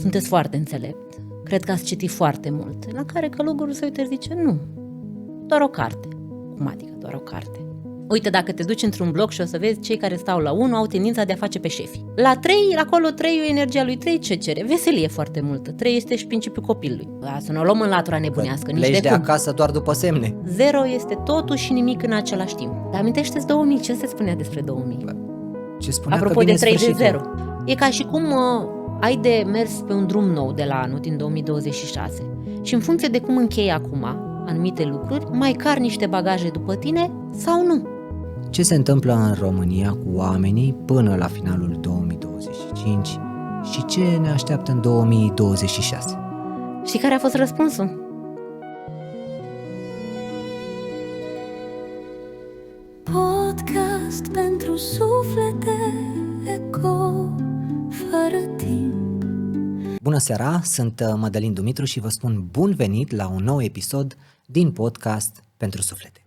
sunteți foarte înțelept, cred că ați citit foarte mult. La care călugărul se uită și zice, nu, doar o carte. Cum adică doar o carte? Uite, dacă te duci într-un bloc și o să vezi, cei care stau la 1 au tendința de a face pe șefi. La 3, acolo 3, energia lui 3 ce cere? Veselie foarte multă. 3 este și principiul copilului. Să ne o luăm în latura nebunească, nici pleci de de cum. acasă doar după semne. 0 este totul și nimic în același timp. Dar amintește-ți 2000, ce se spunea despre 2000? Ce spunea Apropo că vine de 3 de sfârșitul. 0. E ca și cum ai de mers pe un drum nou de la anul, din 2026. Și în funcție de cum închei acum anumite lucruri, mai car niște bagaje după tine sau nu. Ce se întâmplă în România cu oamenii până la finalul 2025 și ce ne așteaptă în 2026? Știi care a fost răspunsul? Podcast pentru suflete, eco fără timp. Bună seara, sunt Mădălin Dumitru și vă spun bun venit la un nou episod din podcast pentru suflete.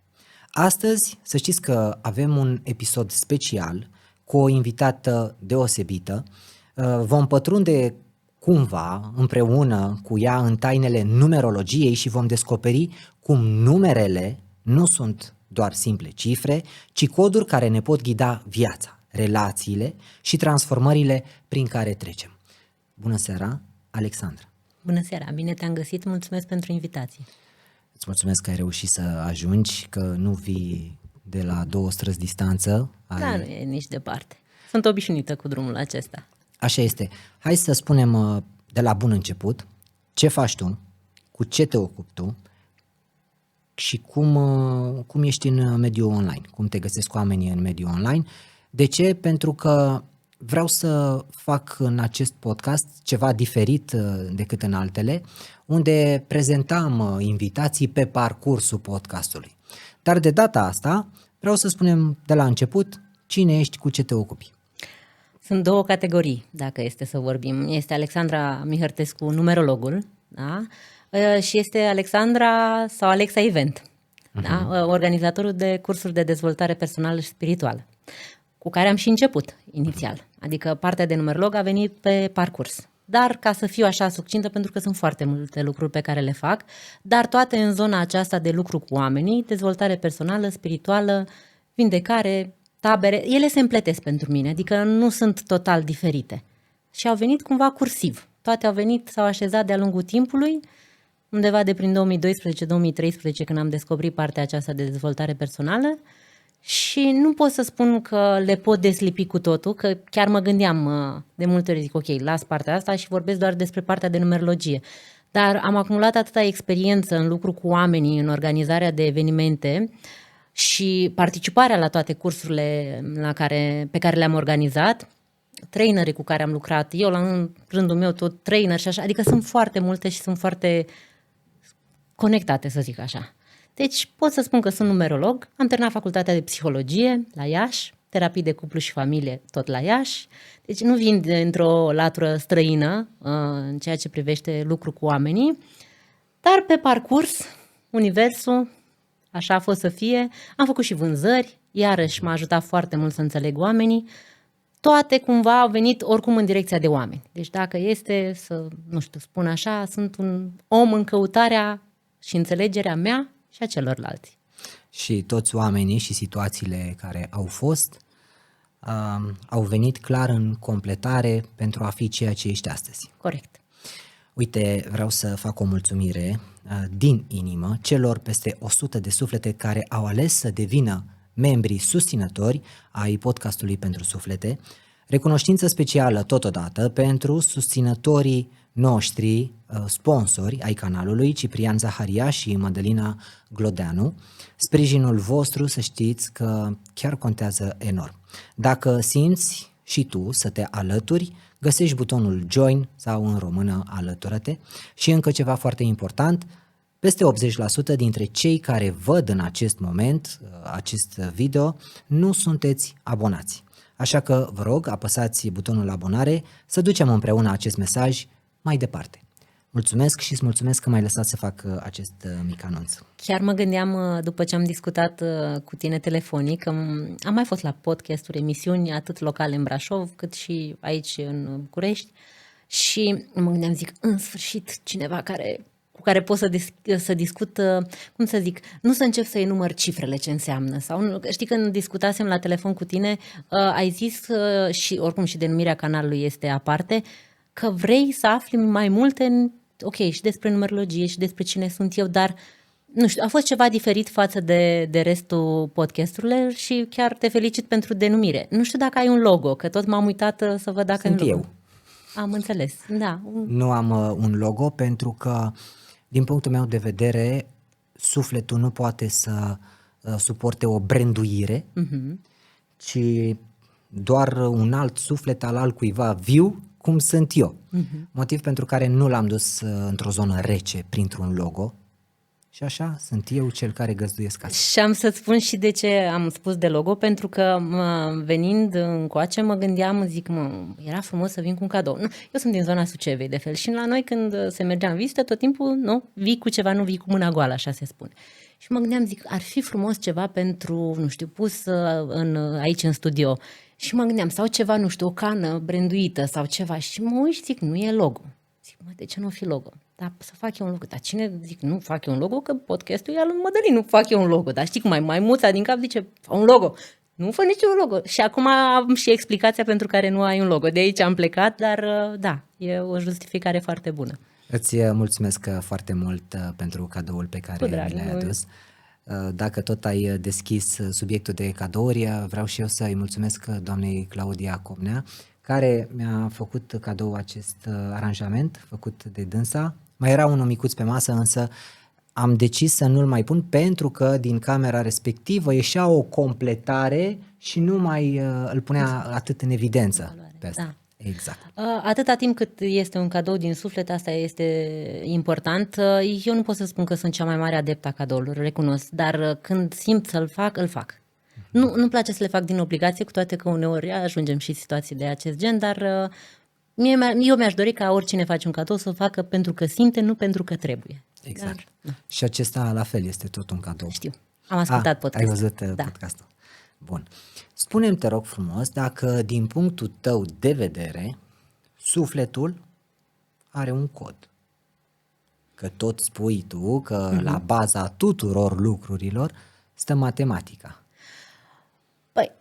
Astăzi, să știți că avem un episod special cu o invitată deosebită. Vom pătrunde cumva împreună cu ea în tainele numerologiei și vom descoperi cum numerele nu sunt doar simple cifre, ci coduri care ne pot ghida viața, relațiile și transformările prin care trecem. Bună seara, Alexandra! Bună seara, bine te-am găsit, mulțumesc pentru invitație. Îți mulțumesc că ai reușit să ajungi, că nu vii de la 2 străzi distanță. Da, nu e nici departe. Sunt obișnuită cu drumul acesta. Așa este. Hai să spunem de la bun început ce faci tu, cu ce te ocupi tu și cum ești în mediul online, cum te găsesc oamenii în mediul online. De ce? Pentru că vreau să fac în acest podcast ceva diferit decât în altele, unde prezentam invitații pe parcursul podcastului. Dar de data asta vreau să spunem de la început cine ești, cu ce te ocupi. Sunt 2 categorii, dacă este să vorbim. Este Alexandra Mihărtescu, numerologul, da? Și este Alexandra sau Alexa Event, da? Organizatorul de cursuri de dezvoltare personală și spirituală, cu care am și început inițial. Adică partea de numerolog a venit pe parcurs. Dar ca să fiu așa succintă, pentru că sunt foarte multe lucruri pe care le fac, dar toate în zona aceasta de lucru cu oamenii, dezvoltare personală, spirituală, vindecare, tabere, ele se împletesc pentru mine, adică nu sunt total diferite. Și au venit cumva cursiv. Toate au venit, s-au așezat de-a lungul timpului, undeva de prin 2012-2013, când am descoperit partea aceasta de dezvoltare personală, și nu pot să spun că le pot deslipi cu totul, că chiar mă gândeam de multe ori, zic ok, las partea asta și vorbesc doar despre partea de numerologie. Dar am acumulat atâta experiență în lucru cu oamenii, în organizarea de evenimente și participarea la toate cursurile pe care le-am organizat, trainerii cu care am lucrat, eu la rândul meu tot trainer și așa, adică sunt foarte multe și sunt foarte conectate, să zic așa. Deci pot să spun că sunt numerolog, am terminat facultatea de psihologie la Iași, terapii de cuplu și familie tot la Iași, deci nu vin dintr-o latură străină în ceea ce privește lucru cu oamenii, dar pe parcurs, universul, așa a fost să fie, am făcut și vânzări, iarăși m-a ajutat foarte mult să înțeleg oamenii, toate cumva au venit oricum în direcția de oameni. Deci dacă este să, nu știu, spun așa, sunt un om în căutarea și înțelegerea mea și a celorlalți. Și toți oamenii și situațiile care au fost au venit clar în completare pentru a fi ceea ce ești astăzi. Corect. Uite, vreau să fac o mulțumire din inimă celor peste 100 de suflete care au ales să devină membri susținători ai podcastului pentru suflete. Recunoștință specială totodată pentru susținătorii noștri, sponsori ai canalului, Ciprian Zaharia și Mădălina Glodeanu. Sprijinul vostru, să știți că chiar contează enorm. Dacă simți și tu să te alături, găsești butonul Join sau în română Alătură-te. Și încă ceva foarte important, peste 80% dintre cei care văd în acest moment acest video nu sunteți abonați. Așa că vă rog, apăsați butonul abonare să ducem împreună acest mesaj mai departe. Mulțumesc și îți mulțumesc că m-ai lăsat să fac acest mic anunț. Chiar mă gândeam, după ce am discutat cu tine telefonic, că am mai fost la podcasturi, emisiuni, atât locale în Brașov, cât și aici în București, Și mă gândeam, zic, în sfârșit, cineva cu care pot să discut, cum să zic, nu să încep să enumăr cifrele ce înseamnă. Sau, știi, când discutasem la telefon cu tine, ai zis, și oricum și denumirea canalului este aparte, că vrei să afli mai multe, ok, și despre numerologie și despre cine sunt eu, dar nu știu, a fost ceva diferit față de restul podcasturilor și chiar te felicit pentru denumire. Nu știu dacă ai un logo, că tot m-am uitat să văd dacă Sunt ai un logo. eu. Am înțeles, da. Nu am un logo pentru că, din punctul meu de vedere, sufletul nu poate să suporte o branduire, ci doar un alt suflet al altcuiva viu, cum sunt eu. Motiv pentru care nu l-am dus într-o zonă rece printr-un logo și așa sunt eu cel care găzduiesc asta. Și am să-ți spun și de ce am spus de logo, pentru că venind încoace mă gândeam, zic, era frumos să vin cu un cadou. Nu, eu sunt din zona Sucevei, de fel, și la noi când se mergea în vizită, tot timpul, nu, vii cu ceva, nu vii cu mâna goală, așa se spune. Și mă gândeam, zic, ar fi frumos ceva pentru, nu știu, pus aici în studio. Și mă gândeam, sau ceva, nu știu, o cană branduită sau ceva. Și mă uit, zic, nu e logo. Zic, de ce nu fi logo? Dar să fac eu un logo. Dar cine, zic, nu fac eu un logo, că podcastul e al lui Mădălin, nu fac eu un logo. Dar știi cum mai muța din cap zice, fă un logo. Nu fă niciun logo. Și acum am și explicația pentru care nu ai un logo. De aici am plecat, dar da, e o justificare foarte bună. Îți mulțumesc foarte mult pentru cadoul pe care mi l-ai adus. Dacă tot ai deschis subiectul de cadouri, vreau și eu să-i mulțumesc doamnei Claudia Comnea, care mi-a făcut cadou acest aranjament făcut de dânsa. Mai era unul micuț pe masă, însă am decis să nu-l mai pun pentru că din camera respectivă ieșea o completare și nu mai îl punea atât în evidență pe asta. Da. Exact. Atâta timp cât este un cadou din suflet, asta este important. Eu nu pot să spun că sunt cea mai mare adeptă a cadourilor, recunosc, dar când simt să-l fac, îl fac. Nu-mi place să le fac din obligație, cu toate că uneori ajungem și situații de acest gen, dar eu mi-aș dori ca oricine face un cadou să o facă pentru că simte, nu pentru că trebuie. Exact. Dar, și acesta la fel este tot un cadou. Știu. Am ascultat podcastul. Ai văzut podcastul. Bun. Spune-mi, te rog frumos, dacă din punctul tău de vedere, sufletul are un cod. Că tot spui tu că la baza tuturor lucrurilor stă matematica. Păi,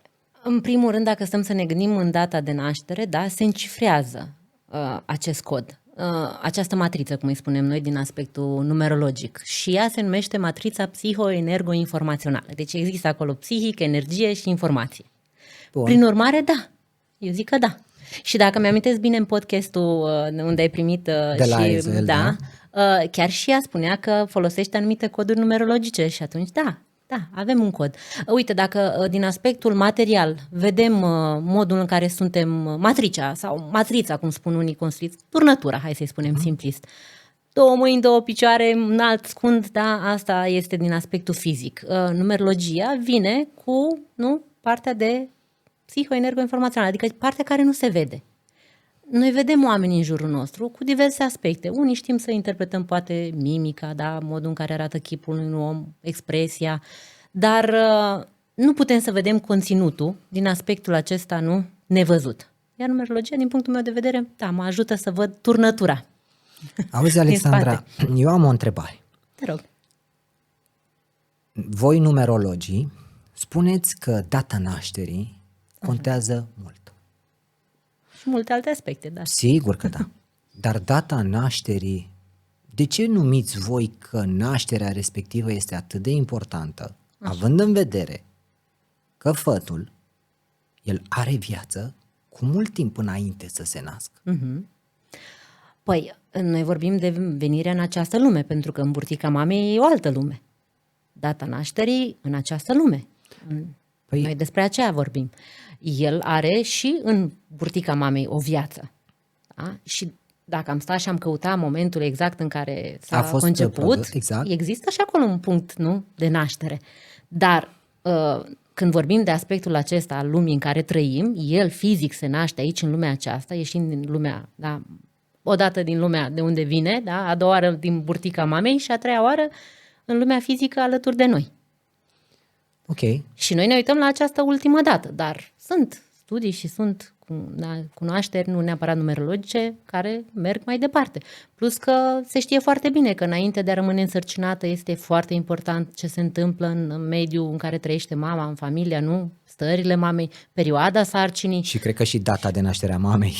în primul rând, dacă stăm să ne gândim în data de naștere, da, se încifrează acest cod, această matriță, cum îi spunem noi, din aspectul numerologic. Și ea se numește matrița psiho-energo-informațională. Deci există acolo psihic, energie și informație. Bun. Prin urmare, da. Eu zic că da. Și dacă mi-amintesc bine în podcastul unde ai primit de la Ezel, da, chiar și ea spunea că folosește anumite coduri numerologice și atunci da, avem un cod. Uite, dacă din aspectul material vedem modul în care suntem matricea sau matrița, cum spun unii construiți, turnătura, hai să-i spunem simplist. 2 mâini, 2 picioare, înalt, scund, da, asta este din aspectul fizic. Numerologia vine cu partea de psiho-energo-informațională, adică partea care nu se vede. Noi vedem oameni în jurul nostru cu diverse aspecte. Unii știm să interpretăm poate mimica, da, modul în care arată chipul unui om, expresia, dar nu putem să vedem conținutul din aspectul acesta nevăzut. Iar numerologia, din punctul meu de vedere, da, mă ajută să văd turnătura. Auzi, Alexandra, eu am o întrebare. Te rog. Voi, numerologii, spuneți că data nașterii contează mult. Și multe alte aspecte, da. Sigur că da. Dar data nașterii, de ce numiți voi că nașterea respectivă este atât de importantă, având în vedere că fătul, el are viață cu mult timp înainte să se nască? Păi, noi vorbim de venirea în această lume, pentru că în burtica mamei e o altă lume. Data nașterii în această lume. Păi, noi despre aceea vorbim. El are și în burtica mamei o viață. Da? Și dacă am stat și am căutat momentul exact în care s-a conceput, exact. Există și acolo un punct, de naștere. Dar când vorbim de aspectul acesta al lumii în care trăim, el fizic se naște aici în lumea aceasta, ieșind din lumea, da, odată din lumea de unde vine, da, a doua oară din burtica mamei și a treia oară în lumea fizică alături de noi. Ok. Și noi ne uităm la această ultimă dată, dar sunt studii și sunt cunoașteri, nu neapărat numerologice, care merg mai departe. Plus că se știe foarte bine că înainte de a rămâne însărcinată este foarte important ce se întâmplă în mediul în care trăiește mama, în familia, nu? Stările mamei, perioada sarcinii. Și cred că și data de naștere a mamei.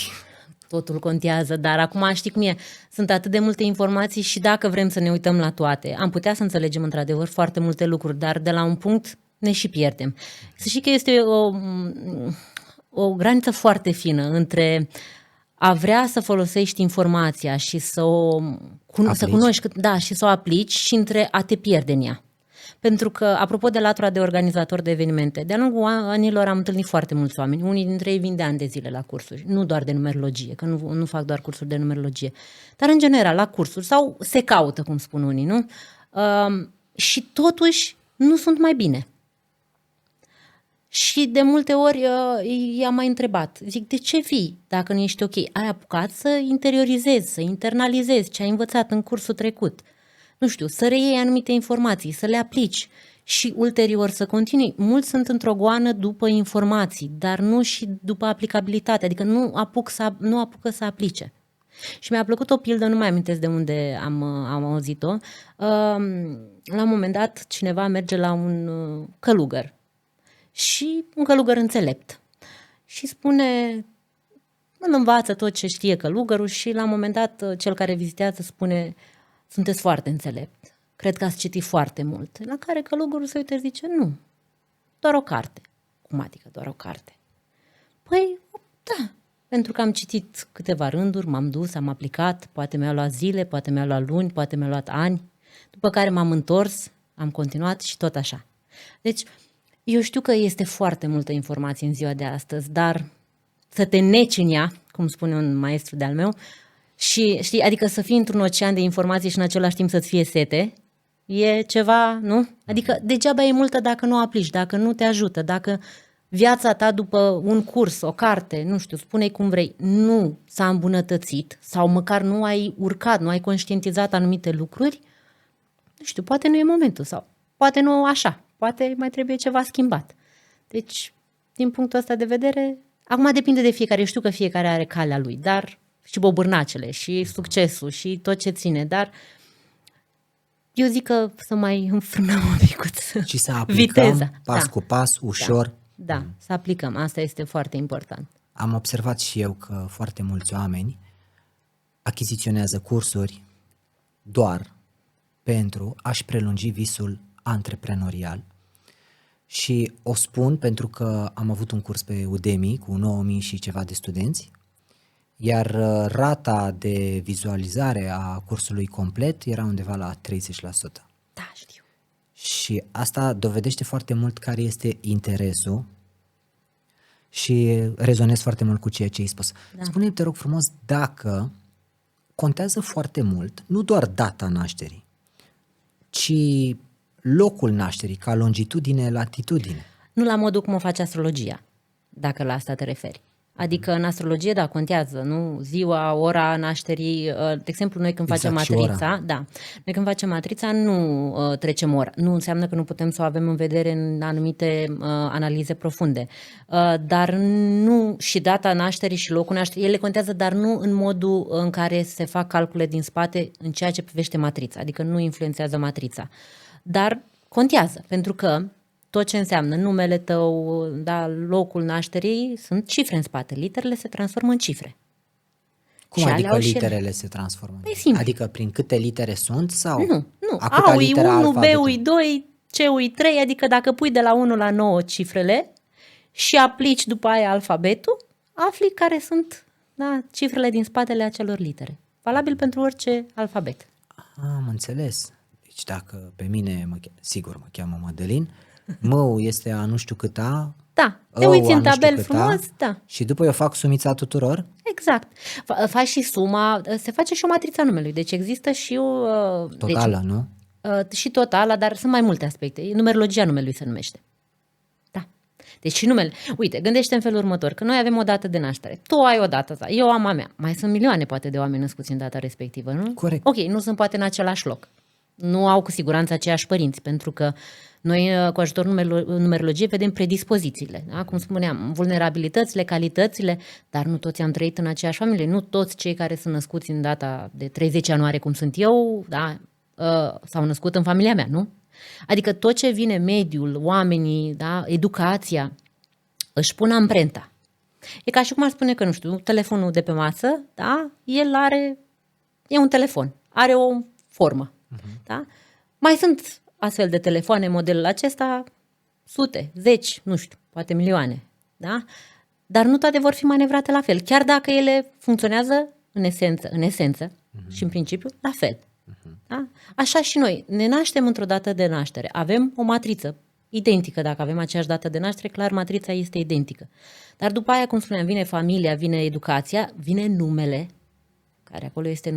Totul contează, dar acum știi cum e, sunt atât de multe informații și dacă vrem să ne uităm la toate, am putea să înțelegem într-adevăr foarte multe lucruri, dar de la un punct ne și pierdem. Să știi că este o graniță foarte fină între a vrea să folosești informația și să cunoști, da, și să o aplici și între a te pierde în ea. Pentru că, apropo de latura de organizator de evenimente, de-a lungul anilor am întâlnit foarte mulți oameni, unii dintre ei vin de ani de zile la cursuri, nu doar de numerologie, că nu fac doar cursuri de numerologie, dar în general la cursuri sau se caută, cum spun unii, nu? Și totuși nu sunt mai bine. Și de multe ori i-am mai întrebat, zic, de ce vii dacă nu ești ok? Ai apucat să interiorizezi, să internalizezi ce ai învățat în cursul trecut. Nu știu, să reiei anumite informații, să le aplici și ulterior să continui. Mulți sunt într-o goană după informații, dar nu și după aplicabilitate, adică nu apucă să aplice. Și mi-a plăcut o pildă, nu mai amintesc de unde am auzit-o. La un moment dat cineva merge la un călugăr și un călugăr înțelept și spune, îl învață tot ce știe călugărul și la un moment dat cel care vizitează spune, sunteți foarte înțelept, cred că ați citit foarte mult. La care călugărul se uită și zice, nu, doar o carte. Cum adică doar o carte? Păi, da, pentru că am citit câteva rânduri, m-am dus, am aplicat, poate mi-a luat zile, poate mi-a luat luni, poate mi-a luat ani, după care m-am întors, am continuat și tot așa. Deci, eu știu că este foarte multă informație în ziua de astăzi, dar să te neci în ea, cum spune un maestru de-al meu, și știi, adică să fii într-un ocean de informații și în același timp să-ți fie sete, e ceva, nu? Adică degeaba e multă dacă nu o aplici, dacă nu te ajută, dacă viața ta după un curs, o carte, nu știu, spune-i cum vrei, nu s-a îmbunătățit sau măcar nu ai urcat, nu ai conștientizat anumite lucruri, nu știu, poate nu e momentul sau poate nu așa, poate mai trebuie ceva schimbat. Deci, din punctul ăsta de vedere, acum depinde de fiecare, eu știu că fiecare are calea lui, dar și bobârnacele, și succesul, și tot ce ține, dar eu zic că să mai înfrânăm un picuț și să aplicăm viteza. pas cu pas, ușor. Da, să aplicăm, asta este foarte important. Am observat și eu că foarte mulți oameni achiziționează cursuri doar pentru a-și prelungi visul antreprenorial. Și o spun pentru că am avut un curs pe Udemy cu 9.000 și ceva de studenți, iar rata de vizualizare a cursului complet era undeva la 30%. Da, știu. Și asta dovedește foarte mult care este interesul și rezonez foarte mult cu ceea ce ai spus. Da. Spune-mi, te rog frumos, dacă contează foarte mult, nu doar data nașterii, ci locul nașterii, ca longitudine, latitudine. Nu la modul cum o face astrologia, dacă la asta te referi. Adică în astrologie, da, contează, nu? Ziua, ora nașterii, de exemplu, noi când facem matrița, da, noi când facem matrița nu trecem ora. Nu înseamnă că nu putem să o avem în vedere în anumite analize profunde. Dar nu și data nașterii și locul nașterii, ele contează, dar nu în modul în care se fac calcule din spate în ceea ce privește matrița, adică nu influențează matrița. Dar contează, pentru că tot ce înseamnă numele tău, da, locul nașterii, sunt cifre în spate. Literele se transformă în cifre. Cum și adică literele se transformă? Păi simplu. Adică prin câte litere sunt? Sau nu. A-ui 1, B-ui 2, C-ui 3, adică dacă pui de la 1 la 9 cifrele și aplici după aia alfabetul, afli care sunt, da, cifrele din spatele acelor litere. Valabil pentru orice alfabet. Am înțeles. Deci dacă pe mine, sigur mă cheamă Mădălin, M-ul este a nu știu câta, da, te uiți în tabel frumos, da. Și după eu fac sumița tuturor? Exact. Faci și suma, se face și o matriță numelui, deci există și o... Totală, nu? Și totală, dar sunt mai multe aspecte. Numerologia numelui se numește. Da. Deci și numele. Uite, gândește în felul următor, că noi avem o dată de naștere. Tu ai o dată ta, eu am a mea. Mai sunt milioane poate de oameni născuți în data respectivă, nu? Corect. Ok, nu sunt poate în același loc. Nu au cu siguranță aceiași părinți, pentru că Noi, cu ajutorul numerologiei, vedem predispozițiile, da? Cum spuneam, vulnerabilitățile, calitățile, dar nu toți am trăit în aceeași familie, nu toți cei care sunt născuți în data de 30 ianuarie, cum sunt eu, da? S-au născut în familia mea, nu? Adică tot ce vine, mediul, oamenii, da? Educația, își pun amprenta. E ca și cum ar spune că, nu știu, telefonul de pe masă, da? E un telefon, are o formă, da? Mai sunt astfel de telefoane, modelul acesta, sute, zeci, nu știu, poate milioane, da? Dar nu toate vor fi manevrate la fel, chiar dacă ele funcționează în esență și în principiu la fel. Da? Așa și noi, ne naștem într-o dată de naștere, avem o matriță identică, dacă avem aceeași dată de naștere, clar, matrița este identică. Dar după aia, cum spuneam, vine familia, vine educația, vine numele, care acolo este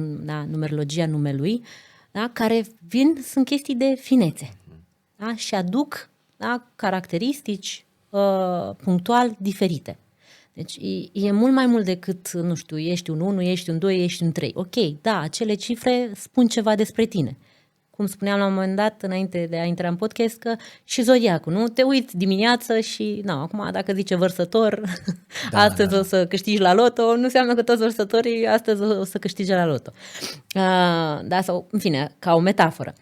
numerologia numelui, da? Care sunt chestii de finețe, da? Și aduc, da, caracteristici punctual diferite. Deci e mult mai mult decât, nu știu, ești un 1, ești un 2, ești un 3. Ok, da, acele cifre spun ceva despre tine. Cum spuneam la un moment dat, înainte de a intra în podcast, că și zodiacul, nu? Te uiți dimineață și, acum dacă zice vărsător, astăzi o să câștigi la loto, nu înseamnă că toți vărsătorii astăzi o să câștige la loto. Da, sau, în fine, ca o metaforă.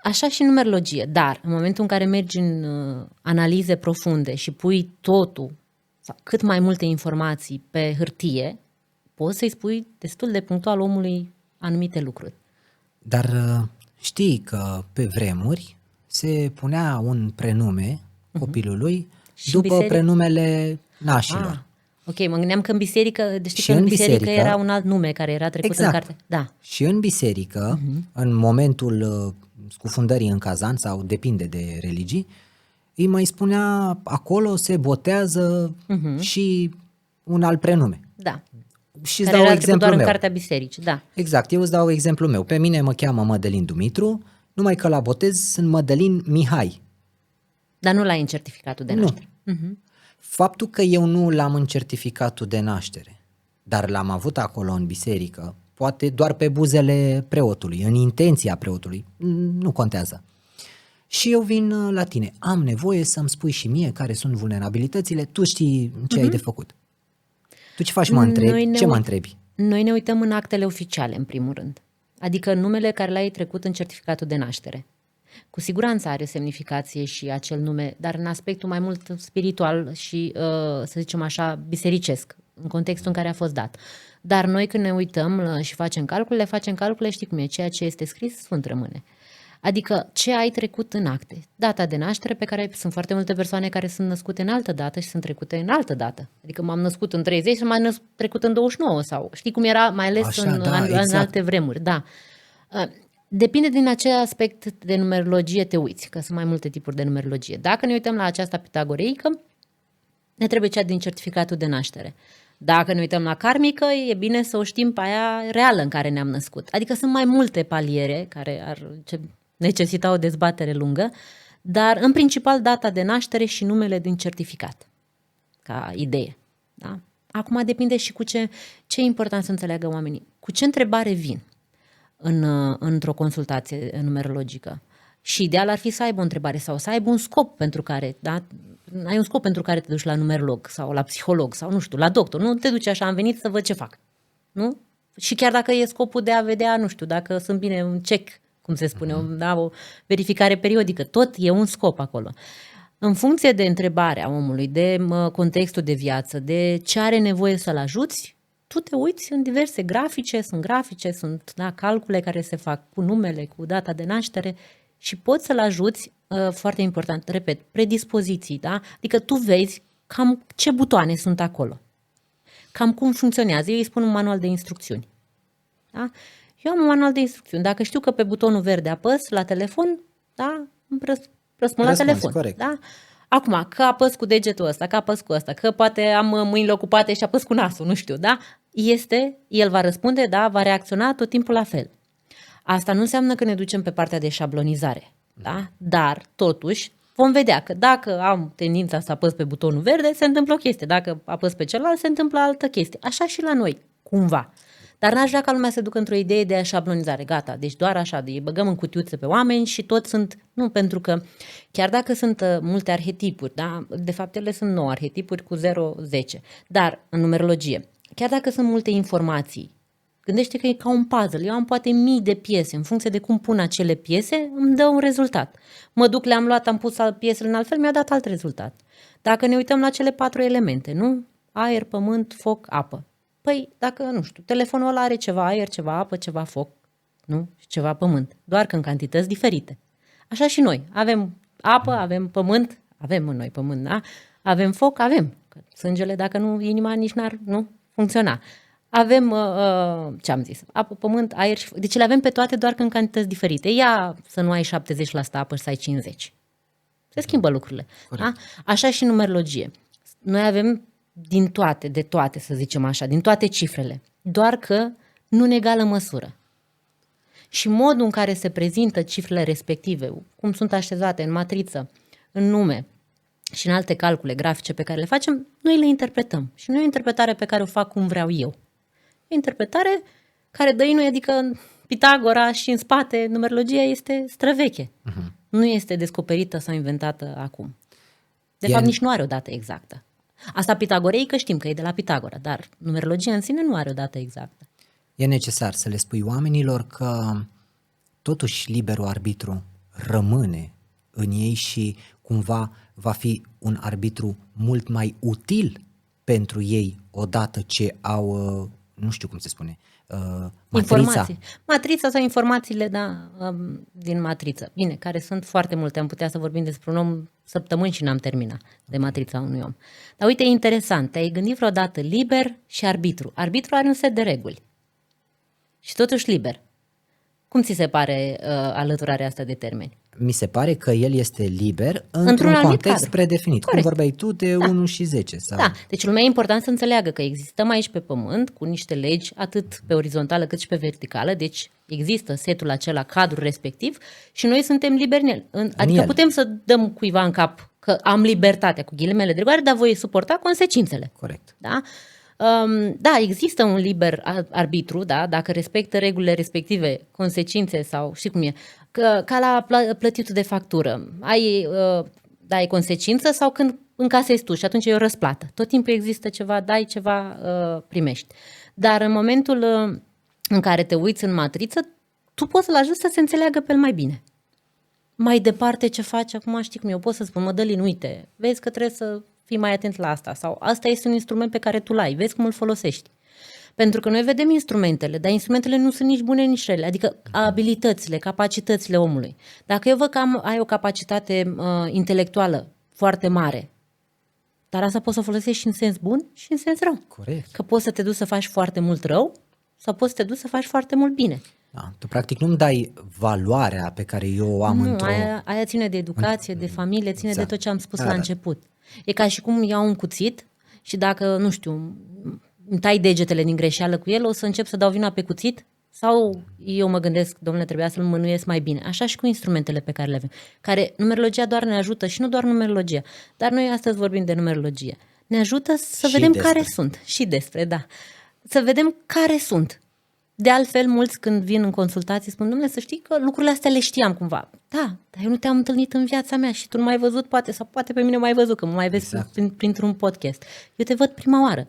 Așa și numerologie, dar în momentul în care mergi în analize profunde și pui totul, sau cât mai multe informații pe hârtie, poți să-i spui destul de punctual omului anumite lucruri. Dar știi că pe vremuri se punea un prenume copilului după prenumele nașilor. Ok, mă gândeam că în biserică, că în biserică era un alt nume care era trecut în carte. Da. Și în biserică, în momentul scufundării în cazan, sau depinde de religii, îi mai spunea, acolo se botează și un alt prenume. Da. Și îți dau exemplu doar meu. În cartea bisericii, da. Exact, eu îți dau exemplu meu. Pe mine mă cheamă Mădălin Dumitru, numai că la botez sunt Mădălin Mihai. Dar nu l-ai în certificatul de naștere. Faptul că eu nu l-am în certificatul de naștere, dar l-am avut acolo în biserică, poate doar pe buzele preotului, în intenția preotului, nu contează. Și eu vin la tine, am nevoie să-mi spui și mie care sunt vulnerabilitățile, tu știi ce ai de făcut. Tu ce faci, mă întrebi? Ce mă întrebi? Noi ne uităm în actele oficiale, în primul rând. Adică numele care l-ai trecut în certificatul de naștere. Cu siguranță are semnificație și acel nume, dar în aspectul mai mult spiritual și, să zicem așa, bisericesc, în contextul în care a fost dat. Dar noi când ne uităm și facem calcule, știi cum e, ceea ce este scris, sfânt rămâne. Adică ce ai trecut în acte. Data de naștere, pe care sunt foarte multe persoane care sunt născute în altă dată și sunt trecute în altă dată. Adică m-am născut în 30 și m-am trecut în 29 sau știi cum era, mai ales așa, în alte vremuri. Da. Depinde din acel aspect de numerologie te uiți, că sunt mai multe tipuri de numerologie. Dacă ne uităm la aceasta pitagoreică, ne trebuie cea din certificatul de naștere. Dacă ne uităm la karmică, e bine să o știm pe aia reală în care ne-am născut. Adică sunt mai multe paliere care necesita o dezbatere lungă, dar în principal data de naștere și numele din certificat, ca idee. Da? Acum depinde și cu ce e important să înțeleagă oamenii. Cu ce întrebare vin într-o consultație numerologică? Și ideal ar fi să aibă o întrebare sau să aibă un scop pentru care, da? Ai un scop pentru care te duci la numerolog sau la psiholog sau nu știu, la doctor. Nu te duci așa, am venit să văd ce fac. Nu? Și chiar dacă e scopul de a vedea, nu știu, dacă sunt bine, un check, cum se spune, o verificare periodică, tot e un scop acolo. În funcție de întrebarea omului, de contextul de viață, de ce are nevoie să-l ajuți, tu te uiți în diverse grafice, sunt calcule care se fac cu numele, cu data de naștere și poți să-l ajuți, foarte important, repet, predispoziții, da? Adică tu vezi cam ce butoane sunt acolo, cam cum funcționează. Eu îi spun un manual de instrucțiuni. Da? Eu am un manual de instrucțiuni. Dacă știu că pe butonul verde apăs la telefon, da, răspund la telefon. Corect. Da? Acum, că apăs cu degetul ăsta, că apăs cu ăsta, că poate am mâinile ocupate și apăs cu nasul, nu știu, da? El va răspunde, da, va reacționa tot timpul la fel. Asta nu înseamnă că ne ducem pe partea de șablonizare, da? Dar, totuși, vom vedea că dacă am tendința să apăs pe butonul verde, se întâmplă o chestie. Dacă apăs pe celălalt, se întâmplă altă chestie. Așa și la noi, cumva. Dar n-aș vrea ca lumea să se ducă într-o idee de șablonizare. Gata, deci doar așa, de îi băgăm în cutiuțe pe oameni și toți sunt... Nu, pentru că chiar dacă sunt multe arhetipuri, da? De fapt ele sunt 9 arhetipuri cu 0-10, dar în numerologie, chiar dacă sunt multe informații, gândește că e ca un puzzle. Eu am poate mii de piese. În funcție de cum pun acele piese, îmi dă un rezultat. Mă duc, le-am luat, am pus piesele în alt fel, mi-a dat alt rezultat. Dacă ne uităm la cele 4 elemente, nu? Aer, pământ, foc, apă. Păi, dacă, nu știu, telefonul ăla are ceva aer, ceva apă, ceva foc, nu? Și ceva pământ. Doar că în cantități diferite. Așa și noi. Avem apă, avem pământ, avem în noi pământ, da? Avem foc, avem. Că sângele, dacă nu, inima nici n-ar funcționa. Avem, ce am zis, apă, pământ, aer și... Deci le avem pe toate, doar că în cantități diferite. Ia să nu ai 70% apă și să ai 50%. Se schimbă lucrurile. Da? Așa și numerologie. Noi avem din toate, de toate, să zicem așa, din toate cifrele, doar că nu în egală măsură. Și modul în care se prezintă cifrele respective, cum sunt așezate în matriță, în nume și în alte calcule grafice pe care le facem, noi le interpretăm. Și nu e o interpretare pe care o fac cum vreau eu. E o interpretare care dă inui, adică Pitagora și în spate, numerologia este străveche. Nu este descoperită sau inventată acum. De fapt, nici nu are o dată exactă. Asta pitagoreică știm că e de la Pitagora, dar numerologia în sine nu are o dată exactă. E necesar să le spui oamenilor că totuși liberul arbitru rămâne în ei și cumva va fi un arbitru mult mai util pentru ei odată ce au, nu știu cum se spune, matrița. Informații. Matrița sau informațiile din matriță. Bine, care sunt foarte multe. Am putea să vorbim despre un om săptămâni și n-am terminat de matrița unui om. Dar uite, e interesant. Te-ai gândit vreodată liber și arbitru. Arbitru are un set de reguli. Și totuși liber. Cum ți se pare alăturarea asta de termeni? Mi se pare că el este liber într-un context cadru predefinit. Corect. Cum vorbeai tu de 1 și 10. Sau... Da, deci lumea e important să înțeleagă că existăm aici pe pământ cu niște legi atât pe orizontală cât și pe verticală, deci există setul acela, cadrul respectiv și noi suntem liberi în el. Adică putem să dăm cuiva în cap că am libertatea cu ghilimele de rigoare, dar voi suporta consecințele. Corect. Da? Da, există un liber arbitru, da, dacă respectă regulile respective, consecințe sau știi cum e, ca la plătitul de factură. Ai consecință sau când încasezi tu și atunci e o răsplată. Tot timpul există ceva, dai ceva, primești. Dar în momentul în care te uiți în matriță, tu poți să-l ajuți să se înțeleagă pe el mai bine. Mai departe ce faci, acum știi cum eu pot să spun, Mădălin, uite, vezi că trebuie să fii mai atent la asta sau asta este un instrument pe care tu l-ai, vezi cum îl folosești. Pentru că noi vedem instrumentele, dar instrumentele nu sunt nici bune, nici rele, adică abilitățile, capacitățile omului. Dacă eu văd că ai o capacitate intelectuală foarte mare, dar asta poți să folosești și în sens bun și în sens rău. Corect. Că poți să te duci să faci foarte mult rău sau poți să te duci să faci foarte mult bine. Da, tu practic nu-mi dai valoarea pe care eu o am într-o... Aia ține de educație, de familie, ține de tot ce am spus la început. E ca și cum iau un cuțit și dacă, nu știu, îmi tai degetele din greșeală cu el, o să încep să dau vina pe cuțit? Sau eu mă gândesc, domnule, trebuia să-l mânuiesc mai bine. Așa și cu instrumentele pe care le avem. Care numerologia doar ne ajută și nu doar numerologia. Dar noi astăzi vorbim de numerologie. Ne ajută să vedem care sunt. Și despre, da. Să vedem care sunt. De altfel, mulți când vin în consultații spun, domnule, să știi că lucrurile astea le știam cumva. Da, dar eu nu te-am întâlnit în viața mea și tu nu m-ai văzut, poate, sau poate pe mine m-ai văzut, că mă mai vezi printr-un podcast. Eu te văd prima oară.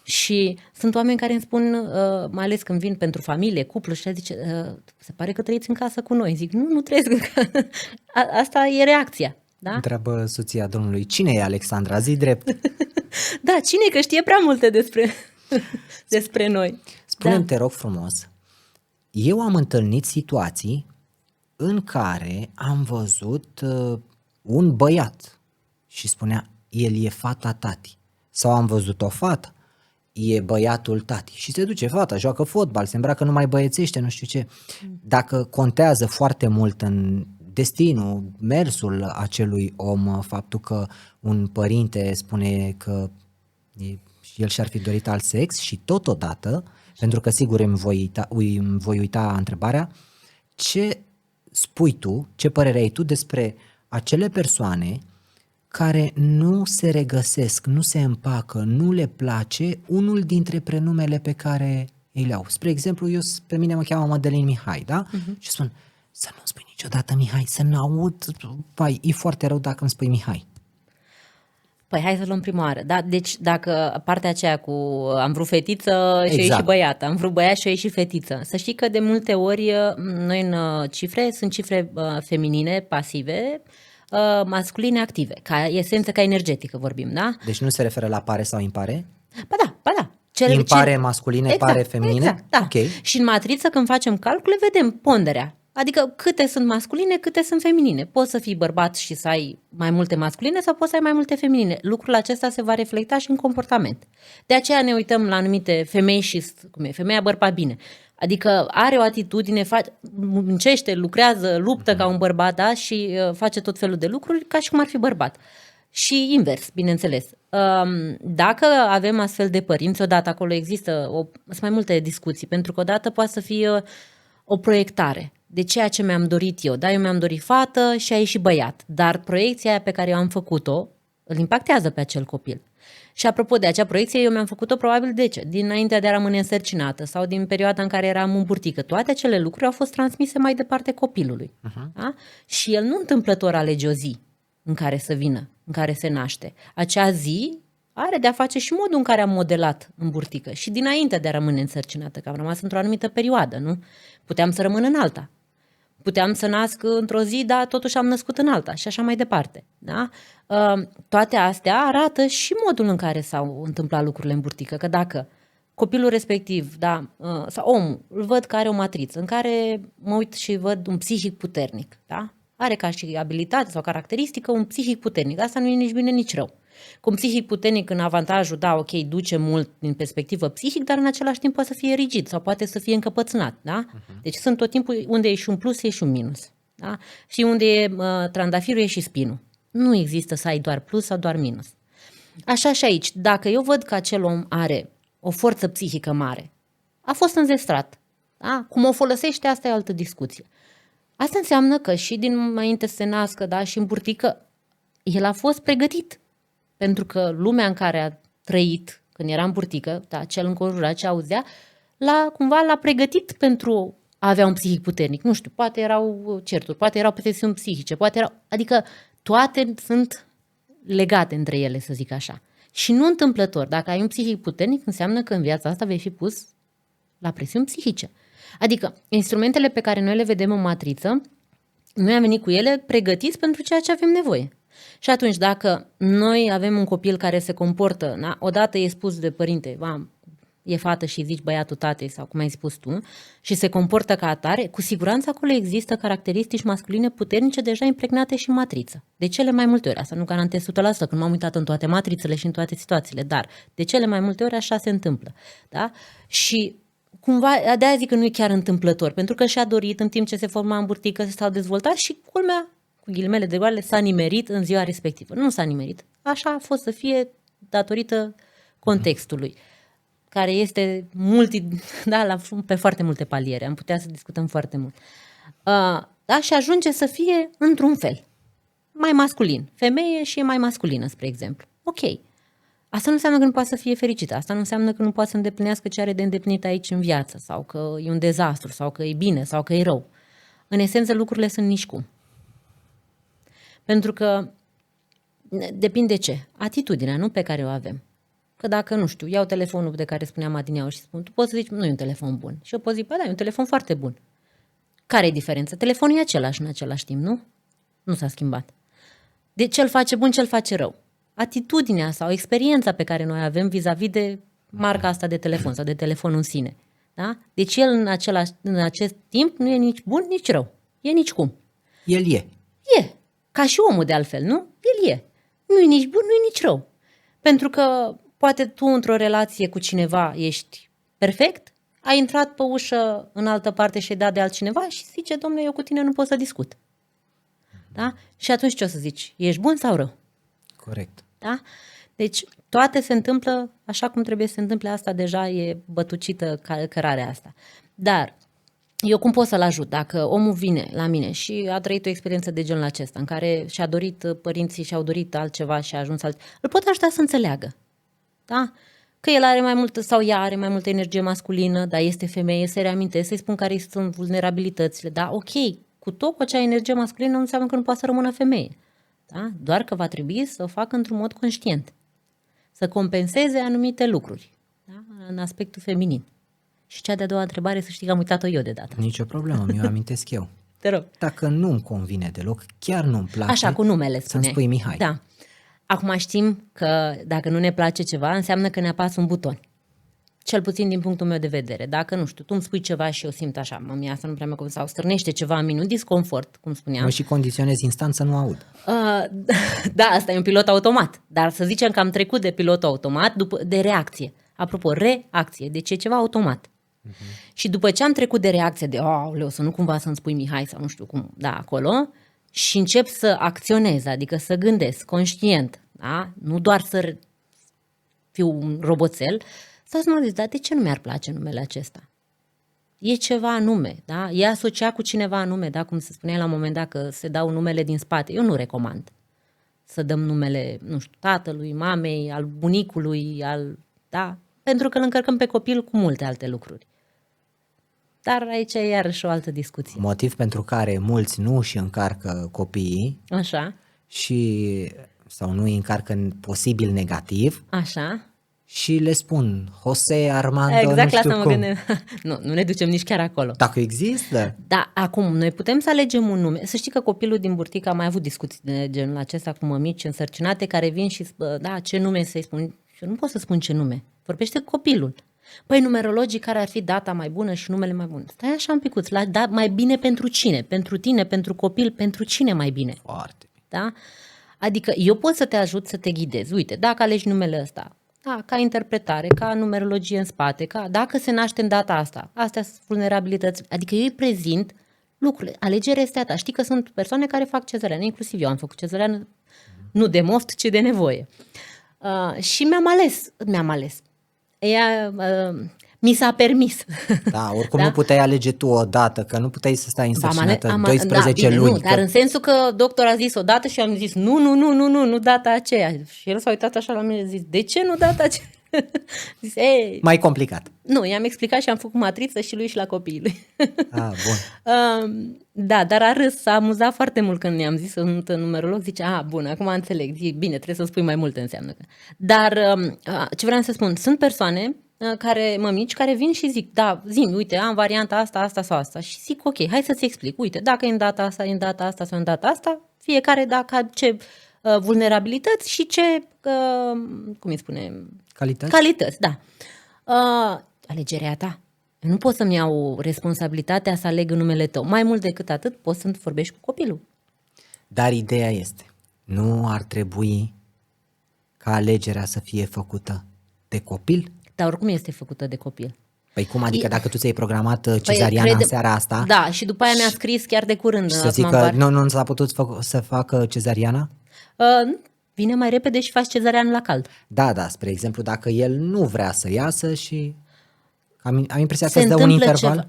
Și sunt oameni care îmi spun, mai ales când vin pentru familie, cuplu, și zice, se pare că trăiți în casă cu noi. Zic, nu trăiesc. Asta e reacția. Da? Întreabă soția domnului, cine e Alexandra? Zi drept. Da, cine e, că știe prea multe despre noi. Spune-mi, te rog frumos, eu am întâlnit situații în care am văzut un băiat și spunea, el e fata tati. Sau am văzut o fată, e băiatul tati. Și se duce fata, joacă fotbal, se îmbracă numai băiețește, nu știu ce. Dacă contează foarte mult în destinul, mersul acelui om, faptul că un părinte spune că el și-ar fi dorit alt sex și totodată, pentru că sigur îmi voi uita întrebarea, ce spui tu, ce părere ai tu despre acele persoane care nu se regăsesc, nu se împacă, nu le place unul dintre prenumele pe care ei le au. Spre exemplu, pe mine mă cheamă Madeleine Mihai, da? Și spun, să nu spui niciodată Mihai, să nu aud, pai, e foarte rău dacă îmi spui Mihai. Păi hai să luăm prima oară. Da? Deci dacă partea aceea cu am vrut fetiță și a ieșit băiat, am vrut băiat și a ieșit fetiță. Să știi că de multe ori noi în cifre sunt cifre feminine pasive, masculine active, ca esență, ca energetică vorbim, da? Deci nu se referă la pare sau impare? Ba da. Impare masculine, pare feminine? Exact, da. Okay. Și în matriță când facem calcule vedem ponderea. Adică câte sunt masculine, câte sunt feminine. Poți să fii bărbat și să ai mai multe masculine sau poți să ai mai multe feminine. Lucrul acesta se va reflecta și în comportament. De aceea ne uităm la anumite femei și cum e, femeia bărbat bine. Adică are o atitudine, muncește, lucrează, luptă ca un bărbat, da? Și face tot felul de lucruri ca și cum ar fi bărbat. Și invers, bineînțeles. Dacă avem astfel de părinți, odată acolo există, sunt mai multe discuții, pentru că odată poate să fie o proiectare de ceea ce mi-am dorit eu. Da, eu mi-am dorit fată și a ieșit băiat, dar proiecția aia pe care eu am făcut-o îl impactează pe acel copil. Și apropo de acea proiecție, eu mi-am făcut-o probabil de ce? Dinainte de a rămâne însărcinată sau din perioada în care eram în burtică. Toate acele lucruri au fost transmise mai departe copilului. Da? Și el nu întâmplător alege o zi în care să vină, în care se naște. Acea zi are de-a face și modul în care am modelat în burtică și dinainte de a rămâne însărcinată, că am rămas într-o anumită perioadă, nu? Puteam să rămân în alta. Puteam să nasc într-o zi, dar totuși am născut în alta și așa mai departe. Da? Toate astea arată și modul în care s-au întâmplat lucrurile în burtică, că dacă copilul respectiv, da, sau omul, îl văd că are o matriță în care mă uit și văd un psihic puternic, da? Are ca și abilitate sau caracteristică un psihic puternic. Asta nu e nici bine, nici rău. Cu un psihic puternic în avantajul, da, ok, duce mult din perspectivă psihic, dar în același timp poate să fie rigid sau poate să fie încăpățânat, da? Deci sunt tot timpul unde e și un plus, e și un minus, da? Și unde e trandafirul, e și spinul. Nu există să ai doar plus sau doar minus. Așa și aici, dacă eu văd că acel om are o forță psihică mare, a fost înzestrat, da? Cum o folosește, asta e altă discuție. Asta înseamnă că și dinainte să se nască, da, și în burtică, el a fost pregătit. Pentru că lumea în care a trăit când era în burtică, da, cel înconjurat, ce auzea, cumva l-a pregătit pentru a avea un psihic puternic. Nu știu, poate erau certuri, poate erau presiuni psihice, adică toate sunt legate între ele, să zic așa. Și nu întâmplător, dacă ai un psihic puternic, înseamnă că în viața asta vei fi pus la presiuni psihice. Adică instrumentele pe care noi le vedem în matriță, noi am venit cu ele pregătiți pentru ceea ce avem nevoie. Și atunci, dacă noi avem un copil care se comportă, da, odată e spus de părinte, e fată și zici băiatul tatei sau cum ai spus tu, și se comportă ca atare, cu siguranță acolo există caracteristici masculine puternice deja impregnate și în matriță. De cele mai multe ori, asta nu garantez 100%, că nu m-am uitat în toate matrițele și în toate situațiile, dar de cele mai multe ori așa se întâmplă. Da? Și cumva, de-aia zic că nu e chiar întâmplător, pentru că și-a dorit în timp ce se forma în burtică, s-au dezvoltat și culmea, cu ghilimele de goale, s-a nimerit în ziua respectivă. Nu s-a nimerit. Așa a fost să fie datorită contextului, care este pe foarte multe paliere. Am putea să discutăm foarte mult. Da, și ajunge să fie într-un fel. Mai masculin. Femeie și e mai masculină, spre exemplu. Ok. Asta nu înseamnă că nu poate să fie fericită. Asta nu înseamnă că nu poate să îndeplinească ce are de îndeplinit aici în viață, sau că e un dezastru, sau că e bine, sau că e rău. În esență, lucrurile sunt nici cum. Pentru că depinde ce? Atitudinea, nu, pe care o avem. Că dacă, nu știu, iau telefonul de care spuneam adineauri și spun, tu poți să zici, nu e un telefon bun. Și eu pot zic, da, e un telefon foarte bun. Care e diferența? Telefonul e același în același timp, nu? Nu s-a schimbat. De ce îl face bun, ce îl face rău? Atitudinea sau experiența pe care noi avem vis-a-vis de marca asta de telefon sau de telefon în sine. Da? Deci el în acest timp nu e nici bun, nici rău. E nici cum. El e. E. Ca și omul de altfel, nu? El e. Nu e nici bun, nu e nici rău. Pentru că poate tu într-o relație cu cineva ești perfect, ai intrat pe ușă în altă parte și ai dat de altcineva și zice, domnule, eu cu tine nu pot să discut. Da? Și atunci ce o să zici? Ești bun sau rău? Corect. Da? Deci toate se întâmplă așa cum trebuie să se întâmple, asta deja e bătucită cărarea asta. Dar eu cum pot să-l ajut? Dacă omul vine la mine și a trăit o experiență de genul acesta, în care și-a dorit, părinții și-au dorit altceva și a ajuns îl pot ajuta să înțeleagă. Da? că el are mai multă sau ea are mai multă energie masculină, dar este femeie, să-i reamintesc, să-i spun care sunt vulnerabilitățile. Da, ok, cu acea energie masculină nu înseamnă că nu poate să rămână femeie. Da? Doar că va trebui să o facă într-un mod conștient. Să compenseze anumite lucruri, da? În aspectul feminin. Și cea de-a doua întrebare, să știi că am uitat-o eu de data. Nicio problemă, mi-o amintesc eu. Te rog. Dacă nu-mi convine deloc, chiar nu-mi place, Așa, cu numele să-mi spuneai. spui Mihai. Da. Acum știm că dacă nu ne place ceva, înseamnă că ne apasă un buton. Cel puțin din punctul meu de vedere. Dacă, nu știu, tu îmi spui ceva și eu simt așa, mămia asta nu prea mă sau stârnește ceva în mine, un disconfort, cum spuneam. Mă și condiționez instant să nu aud. Da, asta e un pilot automat. Dar să zicem că am trecut de pilot automat de reacție. Apropo, reacție, deci e ceva automat. Și după ce am trecut de reacție de, aoleu, să nu cumva să-mi spui Mihai sau nu știu cum, da, acolo, și încep să acționez, adică să gândesc conștient, da? Nu doar să fiu un roboțel, sau să mă gândesc, dar de ce nu mi-ar place numele acesta? E ceva anume, da? E asociat cu cineva anume, da? Cum se spunea la un moment dat că se dau numele din spate. Eu nu recomand să dăm numele, nu știu, tatălui, mamei, al bunicului, da? Pentru că îl încărcăm pe copil cu multe alte lucruri. Dar aici e iarăși o altă discuție. Motiv pentru care mulți nu își încarcă copiii Așa, sau nu îi încarcă în posibil negativ așa. și le spun Jose, Armando, nu Exact la știu asta mă cum. gândeam. Nu ne ducem nici chiar acolo. Dacă există, Da, acum, noi putem să alegem un nume. Să știi că copilul din burtică a mai avut discuții de genul acesta cu mămici însărcinate care vin și da, ce nume să-i spun? Și eu nu pot să spun ce nume. Vorbește cu copilul. Păi numerologii care ar fi data mai bună și numele mai bun. Stai așa un picuț, mai bine pentru cine? Pentru tine, pentru copil, pentru cine mai bine? foarte bine. Da? Adică eu pot să te ajut să te ghidez. Uite, dacă alegi numele ăsta, da, ca interpretare, ca numerologie în spate, dacă se naște în data asta, astea sunt vulnerabilități. Adică eu îi prezint lucrurile. Alegerea este a ta. Știi că sunt persoane care fac cezăreană, inclusiv eu am făcut cezăreană, nu de moft, ci de nevoie. Și mi-am ales. Mi s-a permis. Da, oricum Da? nu puteai alege tu o dată, că nu puteai să stai însărcinată 12 bine, luni. Nu, dar în sensul că doctorul a zis o dată și eu am zis nu data aceea. Și el s-a uitat așa la mine și a zis, de ce nu data aceea? Zis, Mai complicat. nu, i-am explicat și am făcut matriță și lui și la copiii lui. Bun. Da, dar a râs, s-a amuzat foarte mult când i-am zis sunt numerolog, zice, bun, acum înțeleg, bine, trebuie să spui mai multe înseamnă. Dar ce vreau să spun, sunt persoane mămici care vin și zic, da, zi-mi, uite, am varianta asta sau asta. Și zic, ok, hai să-ți explic, uite, dacă e în data asta, e în data asta sau în data asta, fiecare dacă ce vulnerabilități și ce, cum îi spune? Calități, da. Alegerea ta. Eu nu pot să-mi iau responsabilitatea să aleg în numele tău. Mai mult decât atât, poți să vorbești cu copilul. Dar ideea este, nu ar trebui ca alegerea să fie făcută de copil? Dar oricum este făcută de copil. Păi cum, adică dacă tu ți-ai programat cezariana în seara asta? Da, și după aia mi-a scris chiar de curând. Și să zic că nu s-a putut să facă cezariana? Vine mai repede și faci cezariană la cald. Da, spre exemplu, dacă el nu vrea să iasă și am impresia că îți dă un interval?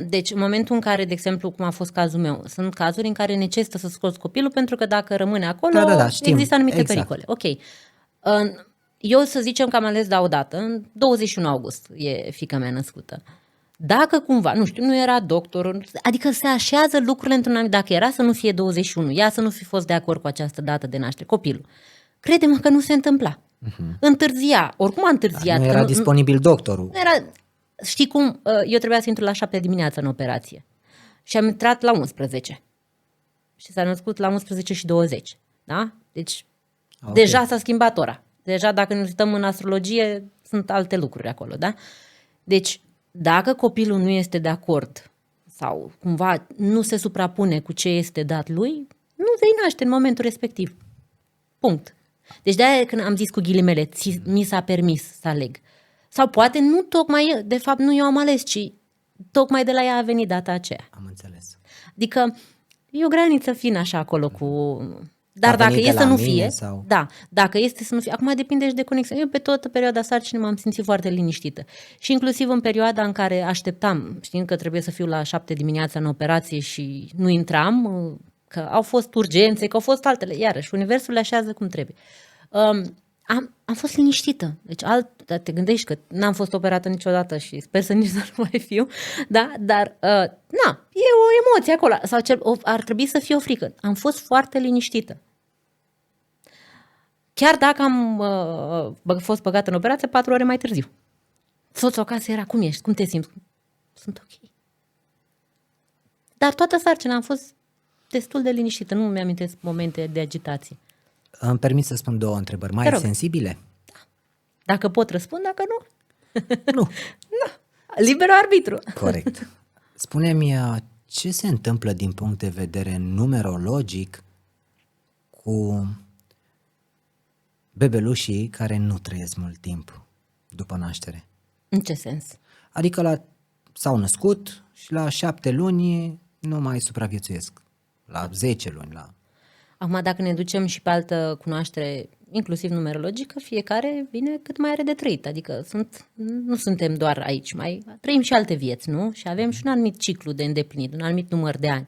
Deci, în momentul în care, de exemplu, cum a fost cazul meu, sunt cazuri în care necesită să scoți copilul pentru că dacă rămâne acolo, știm, există anumite exact. pericole. Ok. Eu să zicem că am ales o dată, în 21 august e fiica mea născută. Dacă cumva, nu știu, nu era doctor, adică se așează lucrurile într-un anumit, dacă era să nu fie 21, ea să nu fi fost de acord cu această dată de naștere, copilul, crede-mă că nu se întâmpla. Întârzia, oricum a întârziat. Nu era disponibil doctorul. Nu era, știi cum, eu trebuia să intru la 7 dimineața în operație și am intrat la 11 și s-a născut la 11 și 20, da? Deci deja s-a schimbat ora. Deja dacă ne uităm în astrologie, sunt alte lucruri acolo, da? Deci, dacă copilul nu este de acord sau cumva nu se suprapune cu ce este dat lui, nu vei naște în momentul respectiv. Punct. Deci de-aia când am zis cu ghilimele, mi s-a permis să aleg. Sau poate nu tocmai, de fapt nu eu am ales, ci tocmai de la ea a venit data aceea. Am înțeles. Adică e o graniță fină așa acolo cu... Dar dacă e să nu fie, sau... da, dacă este să nu fie, acum depinde și de conexiune. Eu pe toată perioada sarcinii m-am simțit foarte liniștită. Și inclusiv în perioada în care așteptam, știind că trebuie să fiu la 7 dimineața în operație și nu intram, că au fost urgențe, că au fost altele, iarăși, universul le așează cum trebuie. Am fost liniștită. Deci te gândești că n-am fost operată niciodată și sper să nici să nu mai fiu, da? Dar, e o emoție acolo. Sau ar trebui să fie o frică. Am fost foarte liniștită. Chiar dacă am fost băgată în operație 4 ore mai târziu. Soțul acasă era, cum ești? Cum te simți? Sunt ok. Dar toată sarcina am fost destul de liniștită. Nu mi-amintesc momente de agitație. Îmi permit să spun 2 întrebări mai sensibile? Dacă pot răspund, dacă nu... Nu. Liber arbitru. Corect. Spune-mi, ce se întâmplă din punct de vedere numerologic cu bebelușii care nu trăiesc mult timp după naștere? În ce sens? Adică s-au născut și la 7 luni nu mai supraviețuiesc. La 10 luni. Acum, dacă ne ducem și pe altă cunoaștere, inclusiv numerologică, fiecare vine cât mai are de trăit. Adică nu suntem doar aici, mai trăim și alte vieți, nu? Și avem și un anumit ciclu de îndeplinit, un anumit număr de ani.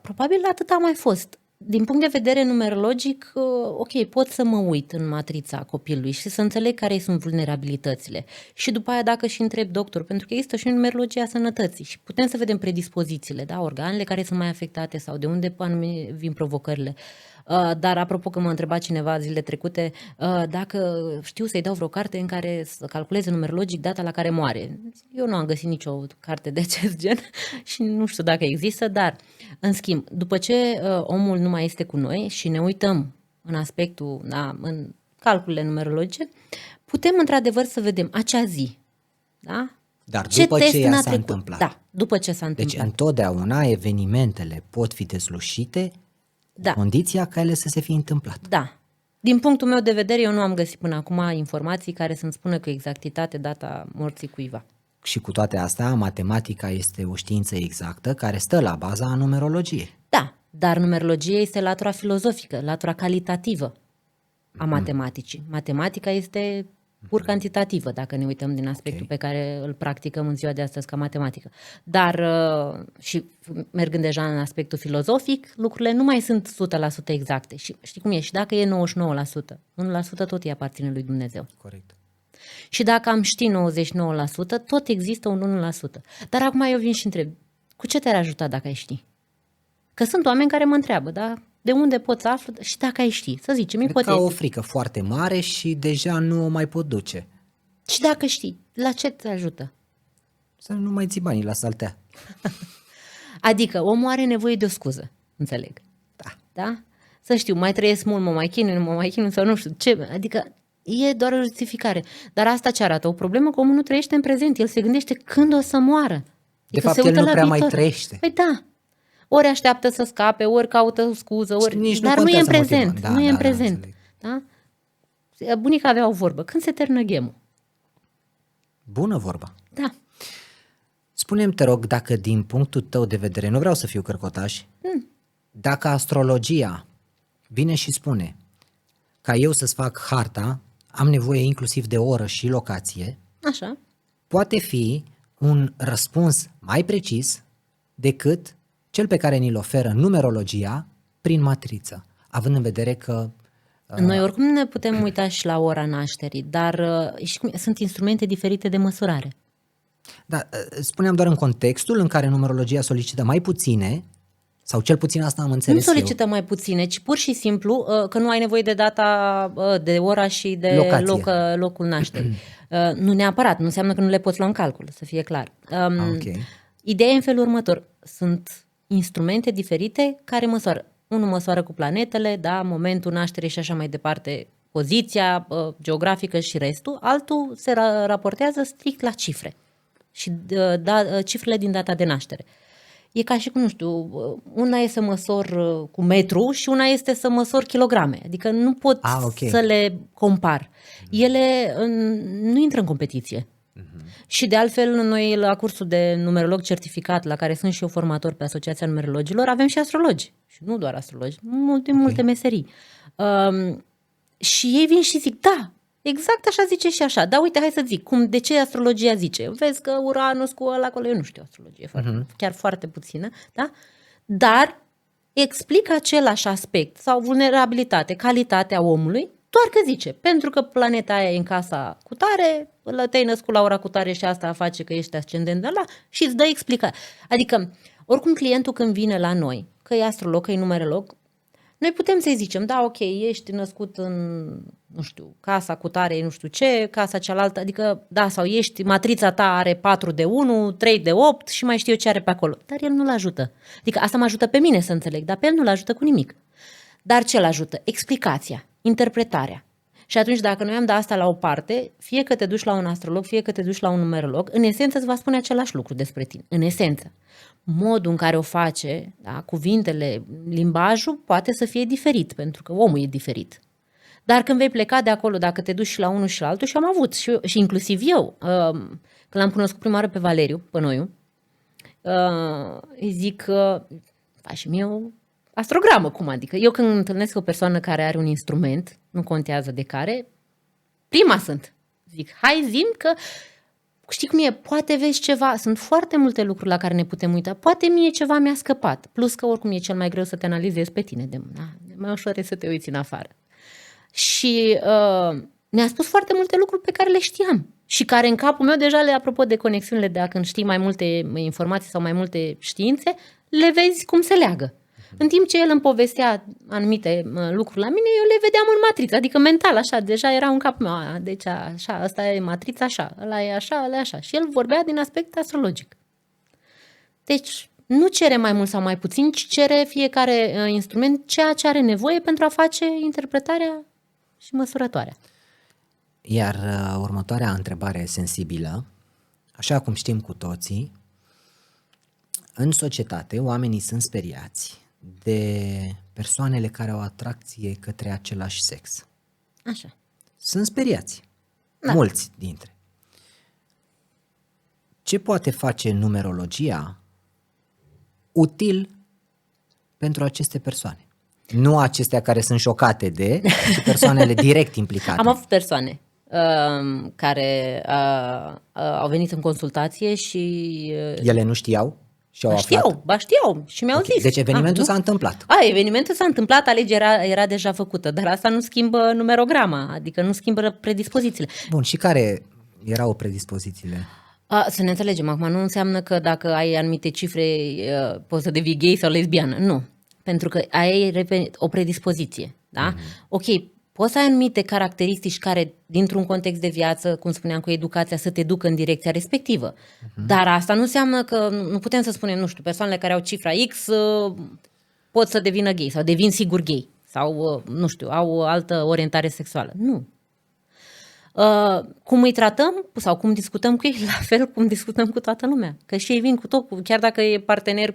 Probabil atât a mai fost. Din punct de vedere numerologic, ok, pot să mă uit în matrița copilului și să înțeleg care sunt vulnerabilitățile. Și după aia dacă și întreb doctor, pentru că există și numerologia sănătății și putem să vedem predispozițiile, da, organele care sunt mai afectate sau de unde anume vin provocările. Dar apropo că mă întreba cineva zilele trecute dacă știu să-i dau vreo carte în care să calculeze numerologic data la care moare. Eu nu am găsit nicio carte de acest gen și nu știu dacă există, dar în schimb, după ce omul nu mai este cu noi și ne uităm în aspectul, în calculele numerologice, putem într-adevăr să vedem acea zi. Da? Dar după ce ea s-a întâmplat. Da, după ce s-a întâmplat. Deci întotdeauna evenimentele pot fi deslușite da. Condiția ca ele să se fi întâmplat. Da. Din punctul meu de vedere, eu nu am găsit până acum informații care să-mi spună cu exactitate data morții cuiva. Și cu toate astea, matematica este o știință exactă care stă la baza numerologiei. Da, dar numerologia este latura filozofică, latura calitativă a matematicii. Matematica este pur cantitativă, dacă ne uităm din aspectul pe care îl practicăm în ziua de astăzi ca matematică. Dar și mergând deja în aspectul filozofic, lucrurile nu mai sunt 100% exacte. Și știi cum e? Și dacă e 99%, 1% tot îi aparține lui Dumnezeu. Corect. Și dacă am ști 99%, tot există un 1%. Dar acum eu vin și întreb, cu ce te-ar ajuta dacă ai ști? Că sunt oameni care mă întreabă, da? De unde pot să aflu și dacă ai ști? Să zicem, ipotetic. Ca o frică foarte mare și deja nu o mai pot duce. Și dacă știi, la ce te ajută? Să nu mai ții banii la saltea. Adică omul are nevoie de o scuză, înțeleg. Da? Să știu, mai trăiesc mult, mă mai chinui sau nu știu ce. Adică e doar o justificare. Dar asta ce arată? O problemă că omul nu trăiește în prezent. El se gândește când o să moară. Adică de fapt, el nu prea mai trăiește. Păi da. Ori așteaptă să scape, ori caută scuză, ori... Dar nu e în prezent. Nu e în prezent. Da? Bunica avea o vorbă. Când se termină ghemul? Bună vorba. Da. Spune-mi, te rog, dacă din punctul tău de vedere, nu vreau să fiu cărcotaș, dacă astrologia vine și spune ca eu să-ți fac harta, am nevoie inclusiv de oră și locație, așa, poate fi un răspuns mai precis decât cel pe care ni-l oferă numerologia prin matriță, având în vedere că... Noi oricum ne putem uita și la ora nașterii, dar sunt instrumente diferite de măsurare. Da, spuneam doar în contextul în care numerologia solicită mai puține, sau cel puțin asta am înțeles nu solicită mai puține, ci pur și simplu că nu ai nevoie de data, de ora și de locul nașterii. Nu neapărat, nu înseamnă că nu le poți lua în calcul, să fie clar. Okay. Ideea e în felul următor. Sunt instrumente diferite care măsoară. Unul măsoară cu planetele, da, momentul nașterii și așa mai departe, poziția geografică și restul. Altul se raportează strict la cifre și cifrele din data de naștere. E ca și cum, nu știu, una e să măsor cu metru și una este să măsor kilograme. Adică nu pot să le compar. Ele nu intră în competiție. Și de altfel, noi la cursul de numerolog certificat, la care sunt și eu formator pe Asociația Numerologilor, avem și astrologi. Și nu doar astrologi, multe meserii. Și ei vin și zic, da, exact așa zice și așa. Da, uite, hai să zic, de ce astrologia zice? Vezi că Uranus cu ăla acolo, eu nu știu astrologie, chiar foarte puțină, da? Dar explică același aspect sau vulnerabilitate, calitatea omului, Doar că zice, pentru că planeta aia e în casa cu tare, te-ai născut la ora cu tare și asta face că ești ascendent de la și îți dă explicație. Adică, oricum clientul când vine la noi, că e astrolog, că e numerolog, noi putem să-i zicem, da, ok, ești născut în, nu știu, casa cu tare, nu știu ce, casa cealaltă, adică, da, sau ești, matrița ta are 4 de 1, 3 de 8 și mai știu eu ce are pe acolo. Dar el nu-l ajută. Adică asta mă ajută pe mine să înțeleg, dar pe el nu-l ajută cu nimic. Dar ce-l ajută? Explicația, interpretarea. Și atunci dacă noi am dat asta la o parte, fie că te duci la un astrolog, fie că te duci la un numerolog, în esență îți va spune același lucru despre tine. În esență. Modul în care o face, da, cuvintele, limbajul, poate să fie diferit, pentru că omul e diferit. Dar când vei pleca de acolo, dacă te duci și la unul și la altul, și am avut, și inclusiv eu, când l-am cunoscut prima oară pe Valeriu, pe Noiu, îi zic, faci și mie o astrogramă, cum adică? Eu când întâlnesc o persoană care are un instrument, nu contează de care, prima sunt. Zic, hai zi-mi că, știi cum e, poate vezi ceva, sunt foarte multe lucruri la care ne putem uita, poate mie ceva mi-a scăpat, plus că oricum e cel mai greu să te analizezi pe tine, mai ușor e să te uiți în afară. Și ne-a spus foarte multe lucruri pe care le știam și care în capul meu deja, apropo de conexiunile, de când știi mai multe informații sau mai multe științe, le vezi cum se leagă. În timp ce el îmi povestea anumite lucruri la mine, eu le vedeam în matriță, adică mental, așa, deja era în capul meu, deci așa, asta e matrița așa, ăla e așa, ăla e așa. Și el vorbea din aspect astrologic. Deci, nu cere mai mult sau mai puțin, ci cere fiecare instrument ceea ce are nevoie pentru a face interpretarea și măsurătoarea. Iar următoarea întrebare sensibilă, așa cum știm cu toții, în societate oamenii sunt speriați de persoanele care au atracție către același sex. Așa. Sunt speriați. Da. Mulți dintre. Ce poate face numerologia util pentru aceste persoane? Nu acestea care sunt șocate ci persoanele direct implicate. Am avut persoane care au venit în consultație și... Ele nu știau? Și au aflat? Știau și mi-au zis. Deci evenimentul s-a întâmplat. Evenimentul s-a întâmplat, alegerea era deja făcută, dar asta nu schimbă numerograma, adică nu schimbă predispozițiile. Bun, și care erau predispozițiile? Să ne înțelegem, acum nu înseamnă că dacă ai anumite cifre poți să devii gay sau lesbiană, nu. Pentru că ai o predispoziție, da? Ok, poți să ai anumite caracteristici care, dintr-un context de viață, cum spuneam cu educația, să te ducă în direcția respectivă. Dar asta nu înseamnă că, nu putem să spunem, nu știu, persoanele care au cifra X pot să devină gay sau devin sigur gay sau, nu știu, au o altă orientare sexuală. Nu. Cum îi tratăm sau cum discutăm cu ei, la fel cum discutăm cu toată lumea. Că și ei vin cu tot, chiar dacă e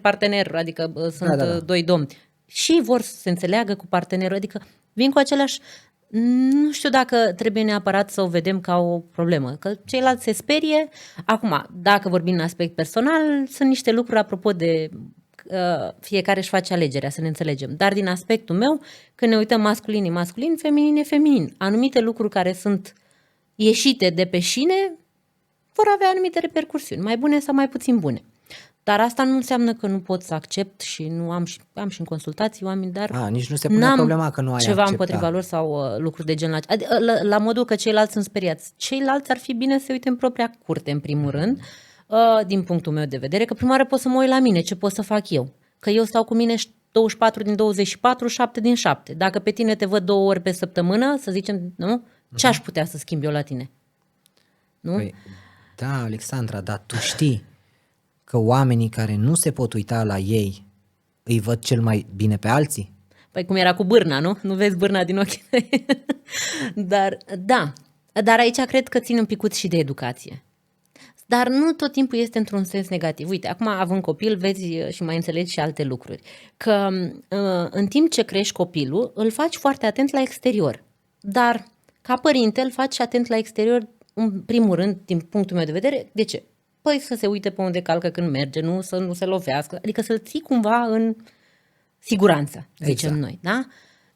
partener, adică sunt doi domni. Și vor să se înțeleagă cu partenerul, adică vin cu aceleași... Nu știu dacă trebuie neapărat să o vedem ca o problemă, că ceilalți se sperie. Acum, dacă vorbim în aspect personal, sunt niște lucruri apropo de fiecare își face alegerea, să ne înțelegem. Dar din aspectul meu, când ne uităm masculin, feminin, anumite lucruri care sunt ieșite de pe șine vor avea anumite repercursiuni, mai bune sau mai puțin bune. Dar asta nu înseamnă că nu pot să accept și nu am și în consultații oameni, dar nici nu se pune problema că nu ai ceva accepta. Împotriva lor sau lucruri de genul la modul că ceilalți sunt speriați. Ceilalți ar fi bine să se uite în propria curte, în primul rând, din punctul meu de vedere, că prima oară pot să mă uit la mine, ce pot să fac eu. Că eu stau cu mine 24 din 24, 7 din 7. Dacă pe tine te văd 2 ori pe săptămână, să zicem, nu? Ce aș putea să schimb eu la tine? Nu? Păi, da, Alexandra, dar tu știi că oamenii care nu se pot uita la ei îi văd cel mai bine pe alții? Păi cum era cu bârna, nu? Nu vezi bârna din ochii tăi. Dar aici cred că țin un picuț și de educație. Dar nu tot timpul este într-un sens negativ. Uite, acum având copil, vezi și mai înțelegi și alte lucruri. Că în timp ce crești copilul, îl faci foarte atent la exterior. Dar ca părinte îl faci atent la exterior, în primul rând, din punctul meu de vedere. De ce? Păi să se uite pe unde calcă când merge, să nu se lovească, adică să-l ții cumva în siguranță, zicem noi, da?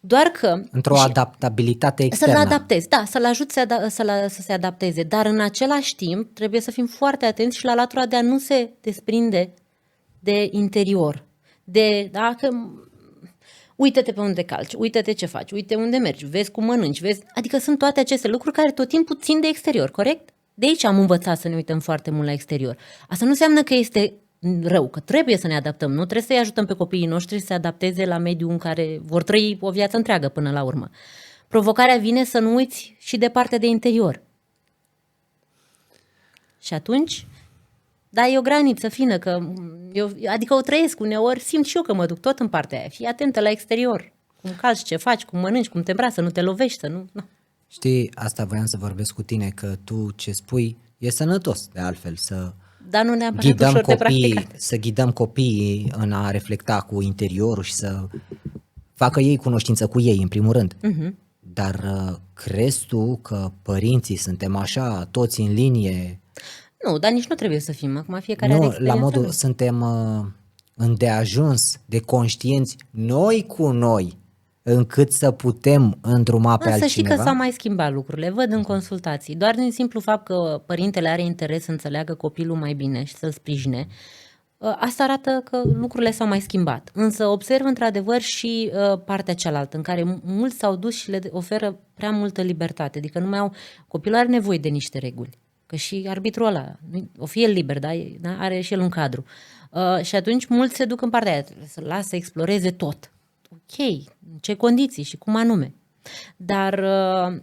Doar că... Într-o adaptabilitate externă. Să-l adaptezi, da, să-l ajut să se adapteze, dar în același timp trebuie să fim foarte atenți și la latura de a nu se desprinde de interior. Dacă Uită-te pe unde calci, uită-te ce faci, uite unde mergi, vezi cum mănânci, vezi... Adică sunt toate aceste lucruri care tot timpul țin de exterior, corect? De aici am învățat să ne uităm foarte mult la exterior. Asta nu înseamnă că este rău, că trebuie să ne adaptăm, nu trebuie să-i ajutăm pe copiii noștri să se adapteze la mediul în care vor trăi o viață întreagă până la urmă. Provocarea vine să nu uiți și de partea de interior. Și atunci, da, e o graniță fină, că adică o trăiesc uneori, simt și eu că mă duc tot în partea aia. Fii atentă la exterior, cum calci, ce faci, cum mănânci, cum te îmbraci, să nu te lovești, să nu... No. Știi, asta voiam să vorbesc cu tine, că tu ce spui e sănătos, de altfel, să Dar nu neapărat ușor de practicat. să ghidăm copiii în a reflecta cu interiorul și să facă ei cunoștință cu ei, în primul rând. Dar crezi tu că părinții suntem așa, toți în linie? Nu, dar nici nu trebuie să fim. Acum fiecare Nu, are la experiența modul lui. suntem îndeajuns de conștienți noi cu noi, încât să putem îndruma pe Să știi altcineva? că s-au mai schimbat lucrurile, văd în consultații. Doar din simplu fapt că părintele are interes să înțeleagă copilul mai bine și să-l sprijine, asta arată că lucrurile s-au mai schimbat. Însă observ într-adevăr și partea cealaltă, în care mulți s-au dus și le oferă prea multă libertate. Adică nu mai au... Copilul are nevoie de niște reguli. Că și arbitrul ăla, o fi el liber, da? Are și el un cadru. Și atunci mulți se duc în partea aia, trebuie să lasă să exploreze tot. Ok, în ce condiții și cum anume. Dar,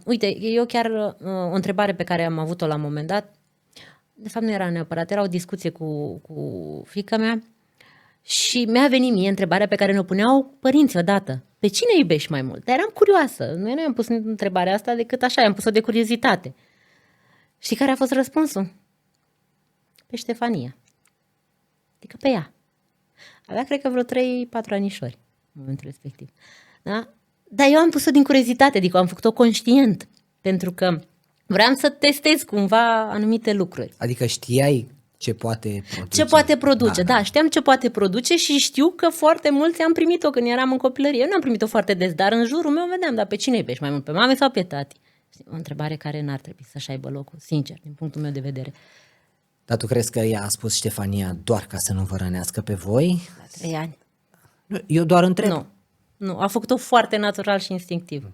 uite, eu chiar o întrebare pe care am avut-o la un moment dat, de fapt nu era neapărat, era o discuție cu fiica mea și mi-a venit mie întrebarea pe care ne-o puneau părinții odată. Pe cine iubești mai mult? Dar eram curioasă. Noi nu i-am pus întrebarea asta decât așa, i-am pus-o de curiozitate. Știi care a fost răspunsul? Pe Ștefania. Adică pe ea. Avea, cred că, vreo 3-4 anișori în momentul respectiv. Da? Dar eu am pus-o din curiozitate, adică am făcut-o conștient, pentru că vreau să testez cumva anumite lucruri. Adică știai ce poate produce. Ce poate produce, da, știam ce poate produce și știu că foarte mulți am primit-o când eram în copilărie. Eu nu am primit-o foarte des, dar în jurul meu vedeam, dar pe cine iubești mai mult, pe mame sau pe tati? O întrebare care n-ar trebui să-și aibă locul, sincer, din punctul meu de vedere. Dar tu crezi că ea a spus Ștefania doar ca să nu vă rănească pe voi? La 3 ani. Eu doar întreb. Nu, a făcut-o foarte natural și instinctiv.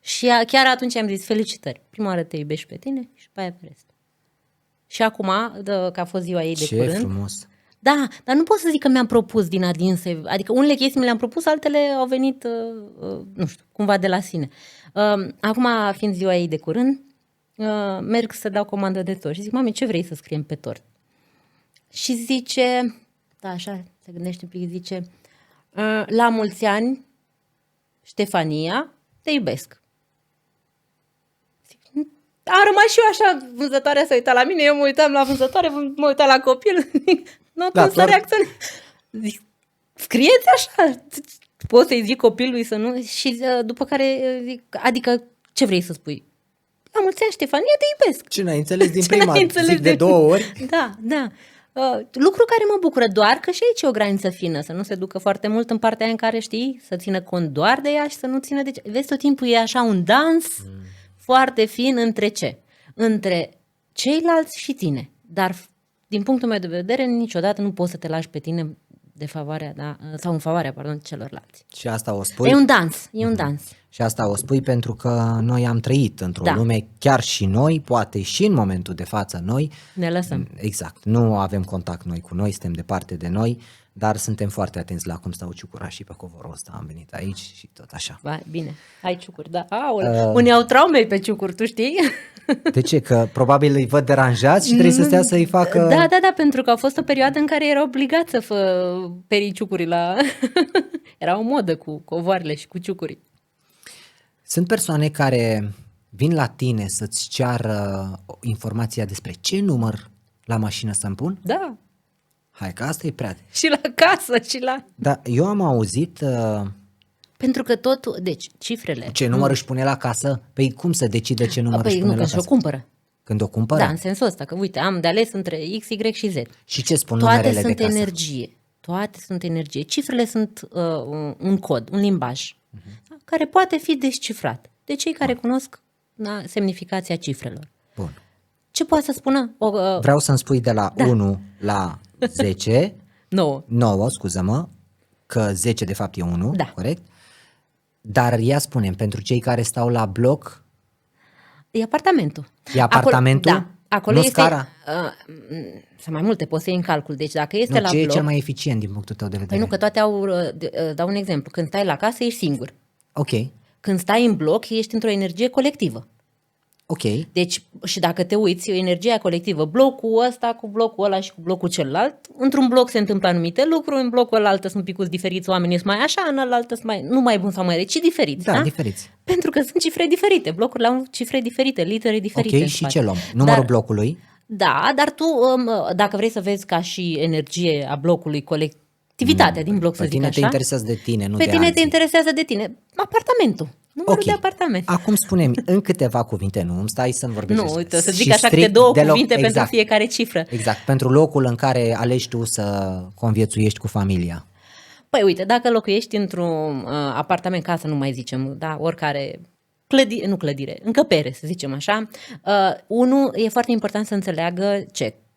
Și chiar atunci am zis, felicitări. Prima oară te iubești pe tine și pe aia pe rest. Și acum, că a fost ziua ei de Ce curând. frumos. Da, dar nu pot să zic că mi-am propus din adinse. Adică unele chestii mi le-am propus, altele au venit, nu știu, cumva de la sine. Acum, fiind ziua ei de curând, merg să dau comandă de tort. Și zic, mami, ce vrei să scriem pe tort? Și zice, da, așa, se gândește un pic, zice, la mulți ani, Ștefania, te iubesc. Am rămas și eu așa, vânzătoarea s-a uitat la mine, eu mă uitam la vânzătoare, mă uitam la copil, nu cum să reacționez. Zic, scrieți așa, poți să-i zic copilului să nu... Și după care zic, adică ce vrei să spui? La mulți ani, Ștefania, te iubesc. Ce n-ai înțeles din prima, zic de 2 ori? Da. Lucru care mă bucură, doar că și aici e o graniță fină, să nu se ducă foarte mult în partea aia în care, știi, să țină cont doar de ea și să nu țină de... Vezi, tot timpul e așa un dans foarte fin între ce? Între ceilalți și tine. Dar, din punctul meu de vedere, niciodată nu poți să te lași pe tine de favoarea, da, sau în favoarea, celorlalți. Și asta o spui? E un dans. Și asta o spui pentru că noi am trăit într-o lume, chiar și noi, poate și în momentul de față noi. Ne lăsăm. Exact. Nu avem contact noi cu noi, suntem departe de noi, dar suntem foarte atenți la cum stau ciucurașii pe covorul ăsta. Am venit aici și tot așa. Ba, bine, ai ciucuri, da. Unii au traume pe ciucuri, tu știi? De ce? Că probabil îi văd deranjați și trebuie să stea să-i facă... Da, pentru că a fost o perioadă în care era obligat să perii ciucuri la... Era o modă cu covoarele și cu ciucuri. Sunt persoane care vin la tine să-ți ceară informația despre ce număr la mașină să-mi pun? Da. Hai că asta e prea... Și la casă și la... Da, eu am auzit... Pentru că totul, deci cifrele... Ce număr își pune la casă? Păi cum să decide ce număr își pune la casă? Păi nu, că și-o cumpără. Când o cumpără? Da, în sensul ăsta, că uite, am de ales între X, Y și Z. Și ce spun numerele de casă? Toate sunt energie. Cifrele sunt un cod, un limbaj, care poate fi descifrat de cei care cunosc semnificația cifrelor. Bun. Ce poate să spună? Vreau să-mi spui de la 1 la 10... 9. 9, scuză-mă, că 10 de fapt e 1, corect? Dar ia spunem, pentru cei care stau la bloc, E apartamentul. e apartamentul? Da. Acolo Nu este, scara? sunt mai multe, poți să iei în calcul. Deci dacă este Nu, la ce e bloc, cel mai eficient din punctul tău de vedere? păi nu, că toate au, dau un exemplu, când stai la casă ești singur. Ok, Când stai în bloc, ești într-o energie colectivă. ok. Deci, și dacă te uiți, energia colectivă, blocul ăsta cu blocul ăla și cu blocul celălalt, într-un bloc se întâmplă anumite lucruri, în blocul ălalt sunt un picuți diferiți, oamenii sunt mai așa, în ălalt sunt mai, nu mai bun sau mai reci, ci diferiți. Da, Da, diferiți. Pentru că sunt cifre diferite, blocurile au cifre diferite, litere diferite. Ok, în și spate. ce luăm? Numărul Dar- blocului? Da, dar tu, dacă vrei să vezi ca și energie a blocului, colectivitatea din bloc, să Pe zic tine așa, te interesează de tine, nu pe de tine alții. te interesează de tine. Apartamentul, numărul de apartament. Acum spune-mi, în câteva cuvinte, nu îmi stai să-mi vorbești. Nu, uite, să Și zic așa strict câte două de loc, cuvinte pentru exact. fiecare cifră. Exact, pentru locul în care alegi tu să conviețuiești cu familia. Păi uite, dacă locuiești într-un apartament, casă nu mai zicem, da, oricare clădire, încăpere, să zicem așa, unul e foarte important să înțeleagă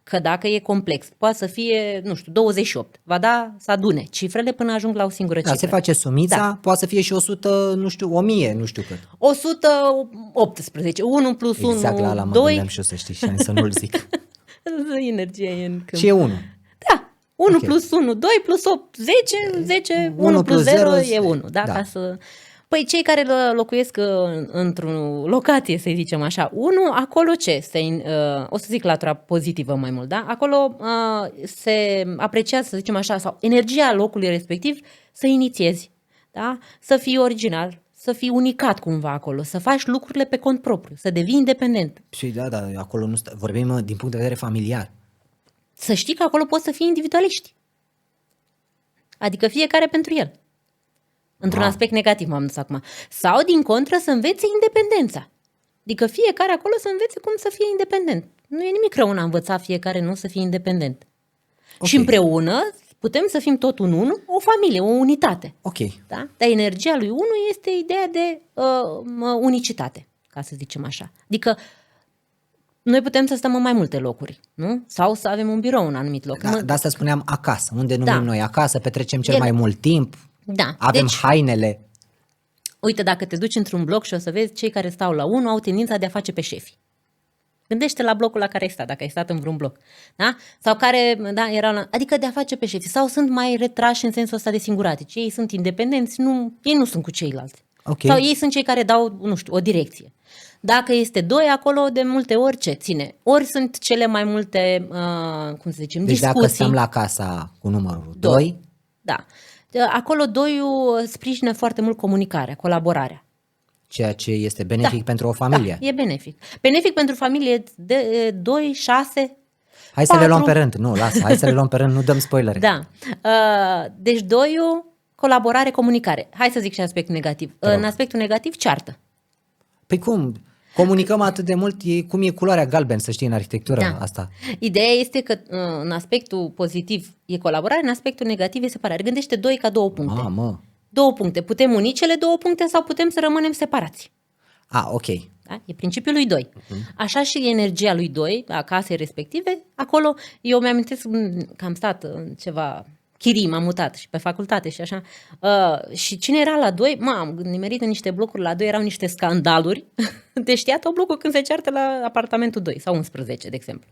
că dacă e complex, poate să fie, nu știu, 28, va da să adune cifrele până ajung la o singură Da, cifră. se face sumița, Da. poate să fie și 100, nu știu, 1000, nu știu cât. 118, 1 plus 1, Exact la ala mă 2, gândeam și eu să știi, și am zis să nu-l zic. energie e în câmp. Și e 1. Da, 1 Ok. plus 1, 2 plus 8, 10, 1 1 plus plus 0 0 e 1. Da? da. Ca să... Păi cei care locuiesc într-o locație, să zicem așa, 1, acolo ce? O să zic latura pozitivă mai mult, da? Acolo se apreciază, să zicem așa, sau energia locului respectiv să inițiezi, da? Să fii original, să fii unicat cumva acolo, să faci lucrurile pe cont propriu, să devii independent. Și da, acolo nu vorbim din punct de vedere familiar. Să știi că acolo poți să fii individualiști. Adică fiecare pentru el. Într-un aspect negativ m-am dus acum. Sau, din contră, să învețe independența. Adică fiecare acolo să învețe cum să fie independent. Nu e nimic rău în a învăța fiecare nu să fie independent. Ok. Și împreună putem să fim tot un unu, o familie, o unitate. Ok. Da? Dar energia lui unu este ideea de unicitate, ca să zicem așa. Adică noi putem să stăm în mai multe locuri, nu? Sau să avem un birou în anumit loc. De asta spuneam acasă, unde numim Da. noi acasă, petrecem cel El- mai mult timp, Da, avem deci, hainele. uite, dacă te duci într-un bloc și o să vezi, cei care stau la 1 au tendința de a face pe șefi. Gândește la blocul la care ai stat, dacă ai stat în vreun bloc. Da? Sau care, da, erau adică de a face pe șefi. Sau sunt mai retrași în sensul ăsta de singuratici. Ei sunt independenți, ei nu sunt cu ceilalți. Ok. Sau ei sunt cei care dau, nu știu, o direcție. Dacă este 2 acolo, de multe ori ce ține? Ori sunt cele mai multe, cum să zicem, Deci discuții. dacă stăm la casa cu numărul 2, Da. Acolo 2-ul sprijină foarte mult comunicarea, colaborarea. ceea ce este benefic pentru o familie. Da, e benefic. Benefic pentru familie de 2, 6. Hai să le 4. luăm pe rând. Nu, lasă, hai să le luăm pe rând, nu dăm spoilere. Da. Deci 2-ul, colaborare, comunicare. Hai să zic și aspectul negativ. În aspectul negativ, ceartă. Păi cum? Comunicăm atât de mult, cum e culoarea galben, să știi, în arhitectură Da. asta. Ideea este că în aspectul pozitiv e colaborare, în aspectul negativ e separare. Gândește 2 ca 2 puncte. Mamă. 2 puncte. Putem uni cele 2 puncte sau putem să rămânem separați. Ok. Da? E principiul lui 2. Așa și energia lui 2, a casei respective, acolo, eu mi-amintesc că am stat în ceva chirii, m-am mutat și pe facultate și așa, și cine era la 2, m-am nimerit în niște blocuri la 2, erau niște scandaluri, deci știa tot blocul când se ceartă la apartamentul 2 sau 11, de exemplu.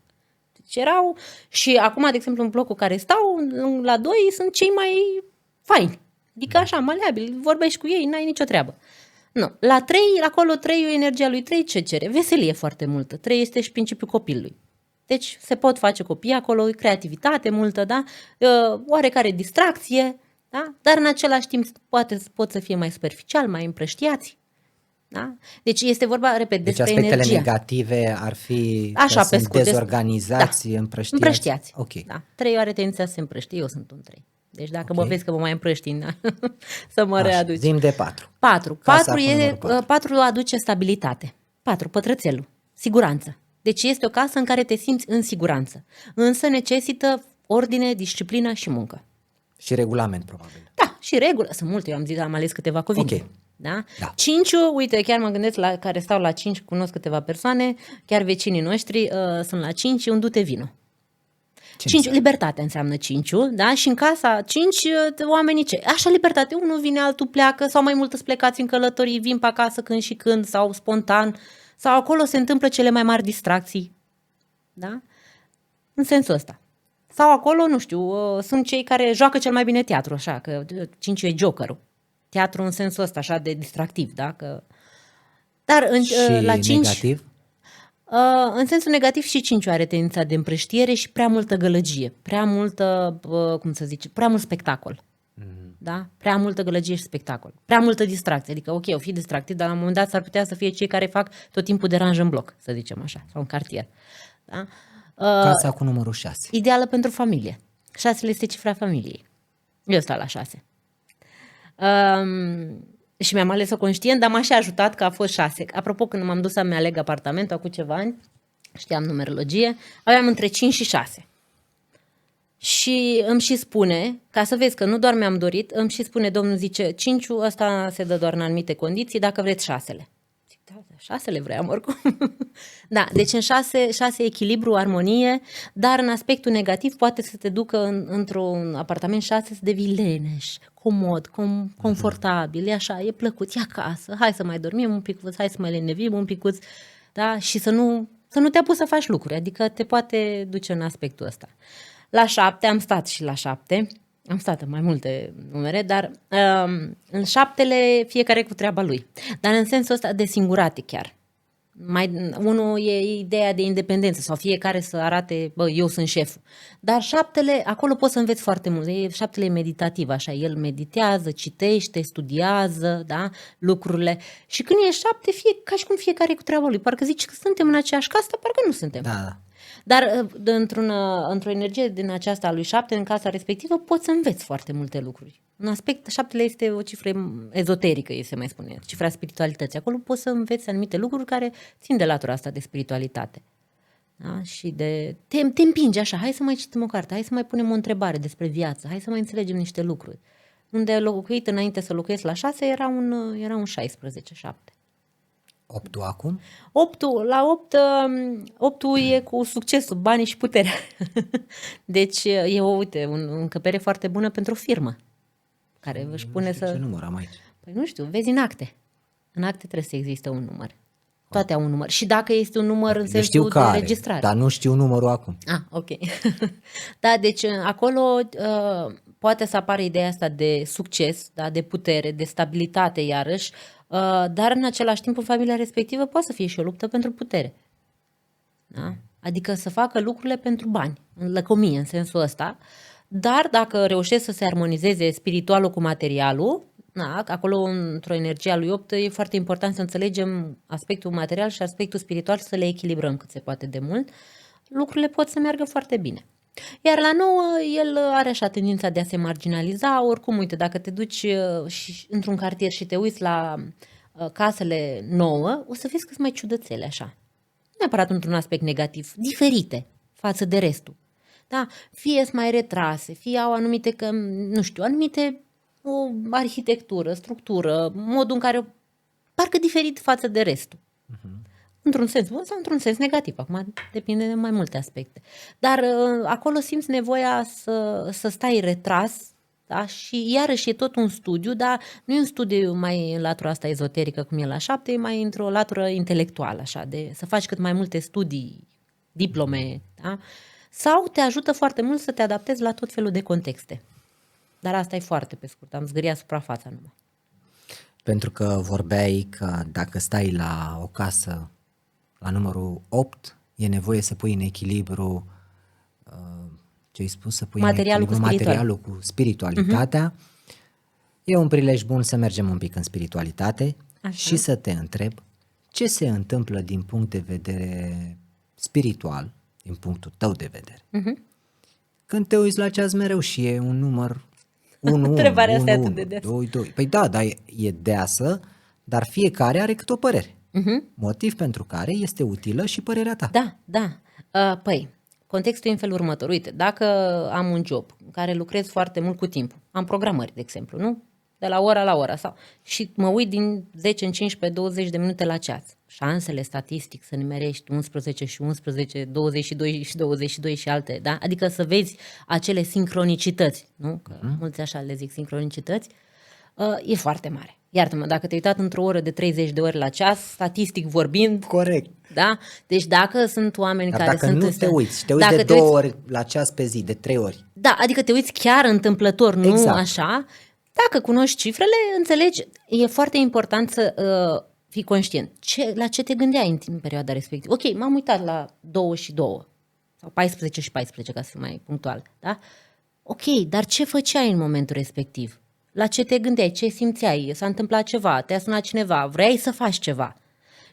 Deci erau, și acum, de exemplu, în blocul care stau, la 2 sunt cei mai faini, adică așa, maleabili, vorbești cu ei, n-ai nicio treabă. Nu. La 3, acolo 3, energia lui 3 ce cere? Veselie foarte multă. 3 este și principiul copilului. Deci se pot face copii acolo, creativitate multă, da? Oarecare distracție, da? Dar în același timp pot să fie mai superficial, mai împrăștiați. Da? Deci este vorba, repet, Deci despre aspectele energia. negative ar fi Așa, că pe sunt scurt, dezorganizați, împrăștiați. Împrăștiați. Ok. Da. 3 are tendința să se împrăștie, eu sunt un 3. Deci dacă Ok. mă vezi că mă mai împrăști, să mă Așa, readuci. zim de 4. 4. Casa cu numărul patru. 4 aduce stabilitate. 4. Pătrățelul. Siguranță. Deci este o casă în care te simți în siguranță. Însă necesită ordine, disciplină și muncă. Și regulament, probabil. Da, și regulă. Sunt multe, eu am ales câteva cuvinte. Ok. Da? Da. 5, uite, chiar mă gândesc la care stau la 5, cunosc câteva persoane, chiar vecinii noștri sunt la 5, un du-te vino. 5, libertate înseamnă 5, da? Și în casa 5 oamenii ce? Așa libertate, unul vine, altul pleacă sau mai mult îți plecați în călătorii, vin pe acasă când și când sau spontan sau acolo se întâmplă cele mai mari distracții, da? În sensul ăsta. Sau acolo, nu știu, sunt cei care joacă cel mai bine teatru, așa, că 5 e jokerul. Teatru în sensul ăsta, așa de distractiv, da? Că... Dar Și la 5... negativ? În sensul negativ și 5 are tendința de împrăștiere și prea multă gălăgie, prea multă, cum să zice, prea mult spectacol. Da? Prea multă gălăgie și spectacol. Prea multă distracție. Adică, ok, o fi distractiv, dar la un moment dat s-ar putea să fie cei care fac tot timpul deranj în bloc, să zicem așa, sau în cartier. Da? Casa cu numărul 6. Ideală pentru familie. 6 este cifra familiei. Eu stau la 6. Și mi-am ales-o conștient, dar m-a și ajutat că a fost 6. Apropo, când m-am dus să-mi aleg apartamentul acum ceva ani, știam numerologie, aveam între 5 și 6. Și îmi și spune, ca să vezi că nu doar mi-am dorit, îmi și spune, domnul zice, 5-ul ăsta se dă doar în anumite condiții, dacă vreți 6-le. Zic, da, 6-le vreau oricum. Da, deci în 6 echilibru, armonie, dar în aspectul negativ poate să te ducă într-un apartament 6 să devii leneș, comod, confortabil, e așa, e plăcut, e acasă, hai să mai dormim un pic, hai să mai lenevim un picuț, da, și să nu te apuci să faci lucruri, adică te poate duce în aspectul ăsta. La 7, am stat și la 7, am stat în mai multe numere, dar în 7-le fiecare cu treaba lui. Dar în sensul ăsta de singurate chiar. Unul e ideea de independență sau fiecare să arate, bă, eu sunt șeful. Dar 7-le, acolo poți să înveți foarte mult. 7-le e meditativ, așa, el meditează, citește, studiază, da, lucrurile. Și când e 7, ca și cum fiecare cu treaba lui. Parcă zici că suntem în aceeași casă, parcă nu suntem. Da. Dar într-o energie din aceasta a lui 7, în casa respectivă, poți să înveți foarte multe lucruri. Un aspect, 7 este o cifră ezoterică, se mai spune, cifra spiritualității. Acolo poți să înveți anumite lucruri care țin de latura asta de spiritualitate. Da? Și te împinge așa, hai să mai citim o carte, hai să mai punem o întrebare despre viață, hai să mai înțelegem niște lucruri. Unde a locuit înainte să locuiesc la 6 era un 16, 7. 8-ul acum? 8-ul e cu succesul, banii și puterea. Deci e o încăpere foarte bună pentru o firmă care își pune să... Ce număr am aici? Păi nu știu, vezi în acte. În acte trebuie să existe un număr. Toate au un număr. Și dacă este un număr în sensul de înregistrare. Dar nu știu numărul acum. Ok. Da, deci acolo poate să apară ideea asta de succes, da, de putere, de stabilitate iarăși, dar în același timp în familia respectivă poate să fie și o luptă pentru putere. Da? Adică să facă lucrurile pentru bani, în lăcomie, în sensul ăsta, dar dacă reușesc să se armonizeze spiritualul cu materialul, da, acolo într-o energie a lui 8 e foarte important să înțelegem aspectul material și aspectul spiritual, să le echilibrăm cât se poate de mult, lucrurile pot să meargă foarte bine. Iar la 9, el are așa tendința de a se marginaliza, oricum, uite, dacă te duci într-un cartier și te uiți la casele 9, o să vezi că sunt mai ciudățele așa. Neapărat într-un aspect negativ, diferite față de restul. Da? Fie sunt mai retrase, fie au anumite, o arhitectură, structură, modul în care parcă diferit față de restul. Într-un sens bun sau într-un sens negativ. Acum depinde de mai multe aspecte. Dar acolo simți nevoia să stai retras, da? Și iarăși e tot un studiu, dar nu e un studiu mai în latura asta ezoterică cum e la 7, e mai într-o latură intelectuală, așa, de să faci cât mai multe studii, diplome, da? Sau te ajută foarte mult să te adaptezi la tot felul de contexte. Dar asta e foarte pe scurt, am zgâriat suprafața numai. Pentru că vorbeai că dacă stai la o casă la numărul 8, e nevoie să pui în echilibru, ce ai spus, să pui materialul cu spiritualitatea. E un prilej bun să mergem un pic în spiritualitate. Așa. Și să te întreb ce se întâmplă din punct de vedere spiritual, din punctul tău de vedere. Când te uiți la ceas mereu și e un număr 1, 2, 2. Păi da, dar e deasă, dar fiecare are câte o părere. Motiv pentru care este utilă și părerea ta. Da. Păi, contextul e în felul următor. Uite, dacă am un job în care lucrez foarte mult cu timpul, am programări, de exemplu, nu? de la ora la ora. Și mă uit din 10 în 15, 20 de minute la ceas. Șansele statistic să nimerești 11 și 11, 22 și 22 și alte, da? Adică să vezi acele sincronicități, nu? Că mulți așa le zic sincronicități, e foarte mare. Iartă-mă, dacă te-ai uitat într-o oră de 30 de ore la ceas, statistic vorbind, Corect. da? Deci dacă sunt oameni Dar care dacă sunt... nu te uiți, te uiți dacă de te 2 uiți- ori la ceas pe zi, de 3 ori. Da, adică te uiți chiar întâmplător, nu Exact. așa. Dacă cunoști cifrele, înțelegi, e foarte important să fii conștient. La ce te gândeai în perioada respectivă? Ok, m-am uitat la 2 și 2 sau 14 și 14, ca să fiu mai punctual, da? Ok, dar ce făceai în momentul respectiv? La ce te gândeai? Ce simțeai? S-a întâmplat ceva? Te-a sunat cineva? Vrei să faci ceva?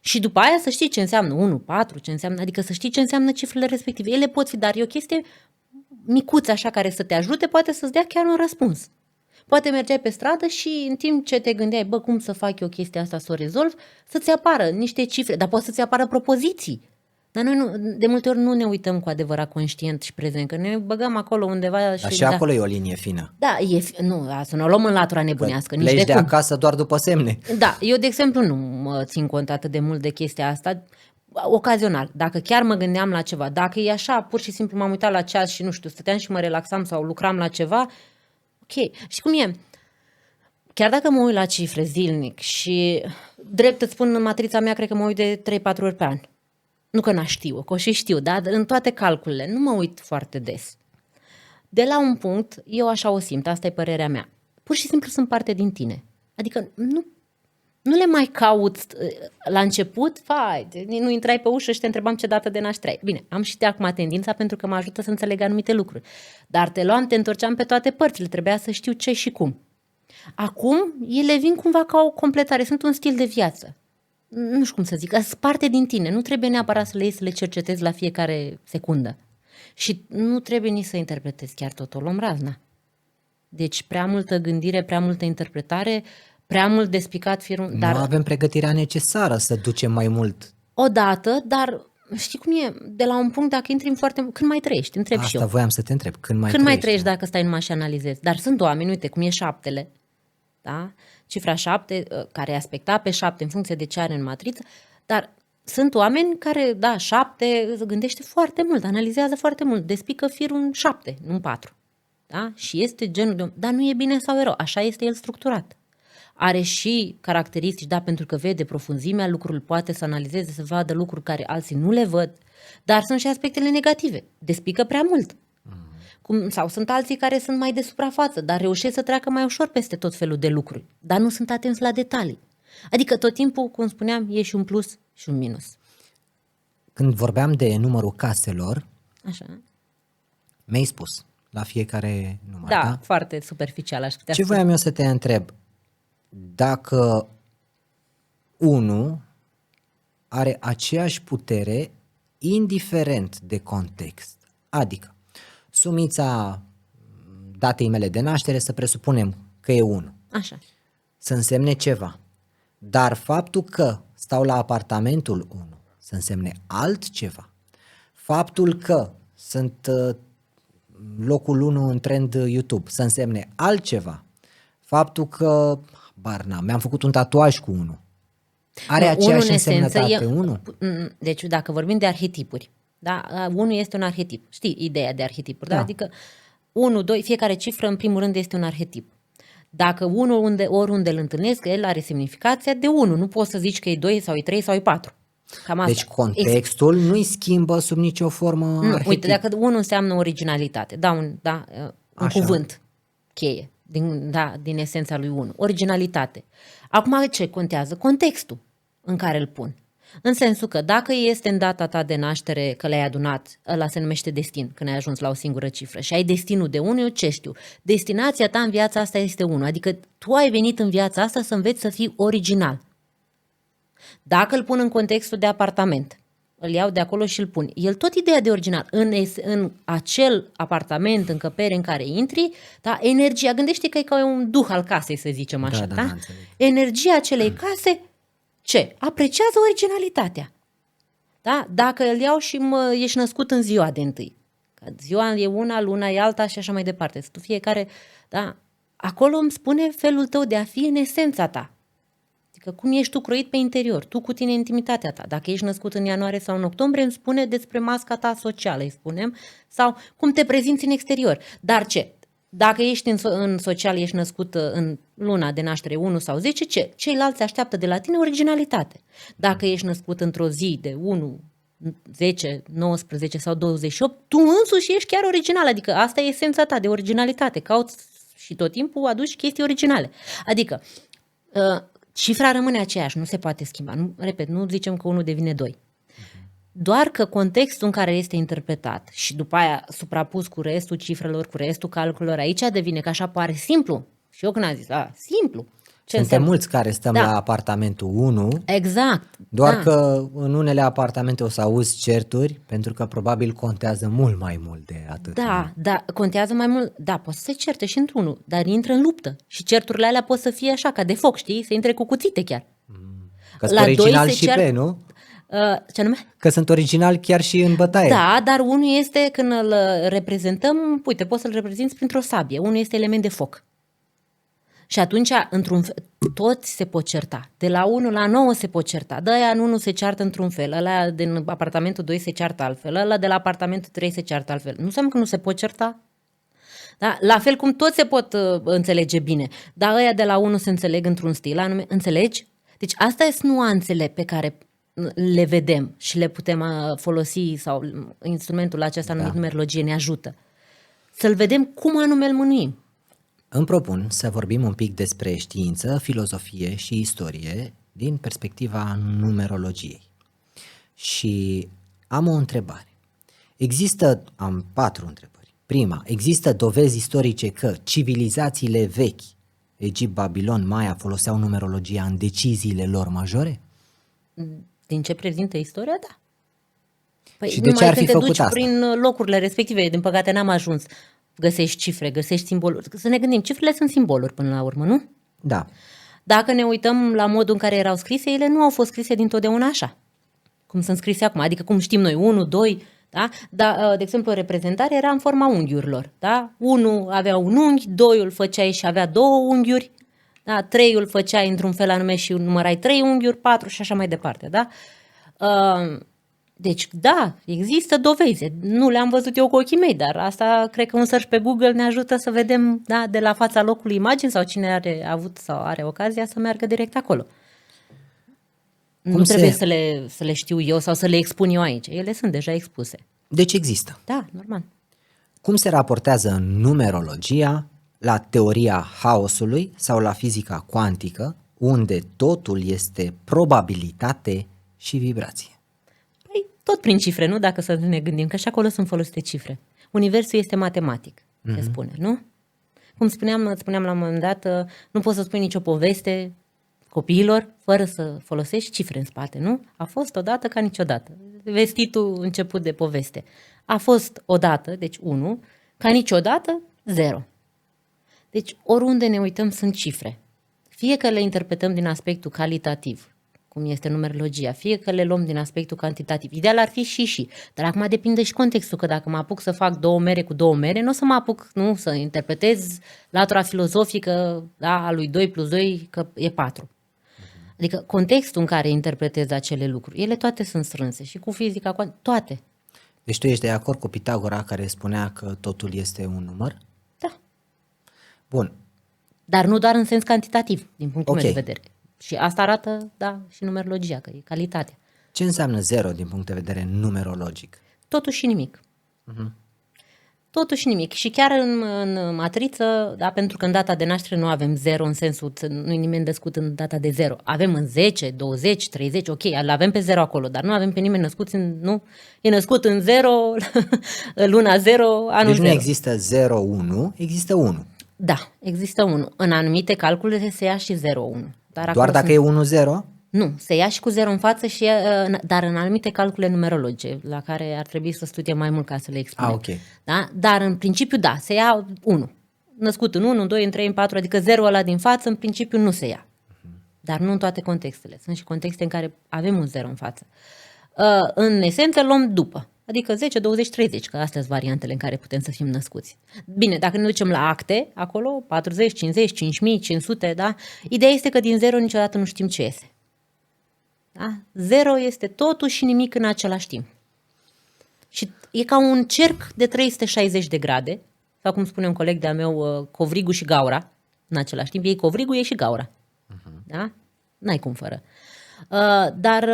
Și după aia să știi ce înseamnă 1, 4, ce înseamnă, adică să știi ce înseamnă cifrele respective. Ele pot fi, dar e o chestie micuță așa care să te ajute, poate să-ți dea chiar un răspuns. Poate mergeai pe stradă și în timp ce te gândeai, bă, cum să fac eu chestia asta să o rezolv, să-ți apară niște cifre, dar poate să-ți apară propoziții. Dar noi de multe ori nu ne uităm cu adevărat conștient și prezent, că ne băgăm acolo undeva Dar și acolo e o linie fină. Da, să ne o luăm în latura nebunească, nici Pleci de de cum. acasă doar după semne. Da, eu, de exemplu, nu mă țin cont atât de mult de chestia asta, ocazional. Dacă chiar mă gândeam la ceva, dacă e așa, pur și simplu m-am uitat la ceas și, nu știu, stăteam și mă relaxam sau lucram la ceva, ok. Și cum e? Chiar dacă mă uit la cifre zilnic și, drept îți spun, în matrița mea, cred că mă uit de 3-4 ori pe an. Nu că n-aș știu, că o și știu, dar în toate calculele nu mă uit foarte des. De la un punct, eu așa o simt, asta e părerea mea. Pur și simplu sunt parte din tine. Adică nu le mai caut la început, nu intrai pe ușă și te întrebam ce dată de naștere ai. Bine, am și de acum tendința pentru că mă ajută să înțeleg anumite lucruri. Dar te întorceam pe toate părțile, trebuia să știu ce și cum. Acum, ele vin cumva ca o completare, sunt un stil de viață. Nu știu cum să zic, sunt parte din tine, nu trebuie neapărat să le iei să le cercetezi la fiecare secundă. Și nu trebuie nici să interpretezi chiar tot, o luăm razna. Deci prea multă gândire, prea multă interpretare, prea mult despicat firul. Dar nu avem pregătirea necesară să ducem mai mult. Odată, dar știi cum e? De la un punct, dacă intri în foarte mult, când mai trăiești? Întreb și eu. Asta voiam să te întreb. Când mai trăiești dacă stai numai și analizezi? Dar sunt oameni, uite, cum e 7-le, da? Cifra 7, care e aspectat pe 7 în funcție de ce are în matriță, dar sunt oameni care, da, 7 gândește foarte mult, analizează foarte mult, despică firul în 7, nu în 4. Da? Și este genul de... Dar nu e bine sau e rău, așa este el structurat. Are și caracteristici, da, pentru că vede profunzimea lucrurilor, poate să analizeze, să vadă lucruri care alții nu le văd, dar sunt și aspectele negative, despică prea mult. Sau sunt alții care sunt mai de suprafață, dar reușesc să treacă mai ușor peste tot felul de lucruri, dar nu sunt atenți la detalii. Adică tot timpul, cum spuneam, e și un plus și un minus. Când vorbeam de numărul caselor, Așa. mi-ai spus la fiecare număr, Da, da? foarte superficial aș putea Ce spune. voiam eu să te întreb? Dacă 1 are aceeași putere indiferent de context. Adică, sumița datei mele de naștere, să presupunem că e 1. Așa. Să însemne ceva. Dar faptul că stau la apartamentul 1 să însemne altceva. Faptul că sunt locul 1 în trend YouTube să însemne altceva. Faptul că, mi-am făcut un tatuaj cu 1. Are aceeași însemnătate 1? Deci dacă vorbim de arhetipuri, da? 1 este un arhetip. Știi ideea de arhetipuri, da? Adică 1, 2, fiecare cifră în primul rând este un arhetip. Dacă 1 oriunde îl întâlnesc, el are semnificația de 1. Nu poți să zici că e 2 sau e 3 sau e 4. Cam asta. Deci contextul nu-i schimbă sub nicio formă arhetip. Uite, dacă 1 înseamnă originalitate, un cuvânt cheie din esența lui 1. Originalitate. Acum ce contează? Contextul în care îl pun. În sensul că dacă este în data ta de naștere că le-ai adunat, ăla se numește destin, când ai ajuns la o singură cifră și ai destinul de 1, eu ce știu? Destinația ta în viața asta este 1, adică tu ai venit în viața asta să înveți să fii original. Dacă îl pun în contextul de apartament, îl iau de acolo și îl pun. El tot ideea de original. În acel apartament, încăpere în care intri, da, energia, gândește că e ca un duh al casei, să zicem așa. Da? Energia acelei case, ce? Apreciază originalitatea. Da? Dacă îl iau și ești născut în ziua de întâi. Ziua e una, luna e alta și așa mai departe. Tu fiecare, da, acolo îmi spune felul tău de a fi în esența ta. Adică cum ești tu croit pe interior, tu cu tine intimitatea ta. Dacă ești născut în ianuarie sau în octombrie, îmi spune despre masca ta socială, îi spunem, sau cum te prezinți în exterior. Dar ce? Dacă ești în social, ești născut în luna de naștere 1 sau 10, ce? Ceilalți așteaptă de la tine originalitate. Dacă ești născut într-o zi de 1, 10, 19 sau 28, tu însuși ești chiar original. Adică asta e esența ta de originalitate. Cauți și tot timpul aduci chestii originale. Adică cifra rămâne aceeași, nu se poate schimba. Repet, nu zicem că 1 devine 2. Doar că contextul în care este interpretat și după aia suprapus cu restul cifrelor, cu restul calculelor, aici devine că așa pare simplu. Și eu când am zis, simplu. Suntem mulți care stăm la apartamentul 1. Exact. Doar că în unele apartamente o să auzi certuri, pentru că probabil contează mult mai mult de atât. Da, contează mai mult. Da, poți să se certe și într-unul, dar intră în luptă. Și certurile alea pot să fie așa, ca de foc, știi? Să intre cu cuțite chiar. Că sunt original și pe, nu? Ce anume? Că sunt original chiar și în bătaie. Da, dar unul este când îl reprezentăm, uite, poți să-l reprezinți printr-o sabie. Unul este element de foc. Și atunci, într-un fel, toți se pot certa. De la 1 la 9 se pot certa. De aia în 1 se ceartă într-un fel, ăla din apartamentul 2 se ceartă altfel, ăla de la apartamentul 3 se ceartă altfel. Nu înseamnă că nu se pot certa. Da? La fel cum toți se pot înțelege bine. Dar ăia de la 1 se înțeleg într-un stil anume. Înțelegi? Deci asta sunt nuanțele pe care le vedem și le putem folosi sau instrumentul acesta numit numerologie ne ajută. Să-l vedem cum anume îl mânuim. Îmi propun să vorbim un pic despre știință, filozofie și istorie din perspectiva numerologiei. Și am o întrebare. Am 4 întrebări. Prima, există dovezi istorice că civilizațiile vechi, Egipt, Babilon, Maia, foloseau numerologia în deciziile lor majore? Din ce prezintă istoria, da. Păi și de ce ar fi făcut asta? Prin locurile respective, din păcate n-am ajuns. Găsești cifre, găsești simboluri. Să ne gândim, cifrele sunt simboluri până la urmă, nu? Da. Dacă ne uităm la modul în care erau scrise, ele nu au fost scrise dintotdeauna așa, cum sunt scrise acum. Adică cum știm noi, 1, 2, da? De exemplu, reprezentarea era în forma unghiurilor. Da? 1 avea un unghi, 2 îl făceai și avea 2 unghiuri, da? 3 îl făceai într-un fel anume și numărai 3 unghiuri, 4 și așa mai departe. Da? Deci, da, există dovezi. Nu le-am văzut eu cu ochii mei, dar asta cred că un search pe Google ne ajută să vedem de la fața locului imagini sau cine are avut sau are ocazia să meargă direct acolo. Nu trebuie să le știu eu sau să le expun eu aici. Ele sunt deja expuse. Deci există. Da, normal. Cum se raportează numerologia la teoria haosului sau la fizica cuantică, unde totul este probabilitate și vibrație? Tot prin cifre, nu? Dacă să ne gândim, că și acolo sunt folosite cifre. Universul este matematic, se spune, nu? Cum spuneam la un moment dat, nu poți să spui nicio poveste copiilor fără să folosești cifre în spate, nu? A fost odată ca niciodată. Vestitul început de poveste. A fost odată, deci 1, ca niciodată 0. Deci oriunde ne uităm sunt cifre. Fie că le interpretăm din aspectul calitativ, cum este numerologia, fie că le luăm din aspectul cantitativ. Ideal ar fi și. Dar acum depinde și contextul, că dacă mă apuc să fac 2 mere cu 2 mere, nu o să mă apuc să interpretez latura filozofică a lui 2 plus 2 că e 4. Adică contextul în care interpretez acele lucruri, ele toate sunt strânse și cu fizica, toate. Deci tu ești de acord cu Pitagora care spunea că totul este un număr? Da. Bun. Dar nu doar în sens cantitativ, din punctul meu de vedere. Și asta arată, și numerologia, că e calitatea. Ce înseamnă 0 din punct de vedere numerologic? Totul și nimic. Totul și nimic. Și chiar în matriță, pentru că în data de naștere nu avem 0 în sensul, nu e nimeni născut în data de 0. Avem în 10, 20, 30, ok, îl avem pe 0 acolo, dar nu avem pe nimeni născut nu? E născut în 0, luna 0, anul 0. Deci nu există 0, 1, există 1. Da, există 1. În anumite calcule se ia și 0, 1. Doar dacă e 1-0? Nu, se ia și cu 0 în față, dar în anumite calcule numerologice, la care ar trebui să studiem mai mult ca să le expunem. Okay. Da? Dar în principiu, se ia 1. Născut în 1, în 2, în 3, în 4, adică 0 ăla din față, în principiu nu se ia. Dar nu în toate contextele. Sunt și contexte în care avem un 0 în față. În esență luăm după. Adică 10, 20, 30, că astea sunt variantele în care putem să fim născuți. Bine, dacă ne ducem la acte, acolo 40, 50, 5500, da? Ideea este că din 0 niciodată nu știm ce iese. Da? 0 este totul și nimic în același timp. Și e ca un cerc de 360 de grade, sau cum spune un coleg de-a meu, covrigul și gaura, în același timp. Ei covrigul, ei și gaura. Da? N-ai cum fără. Dar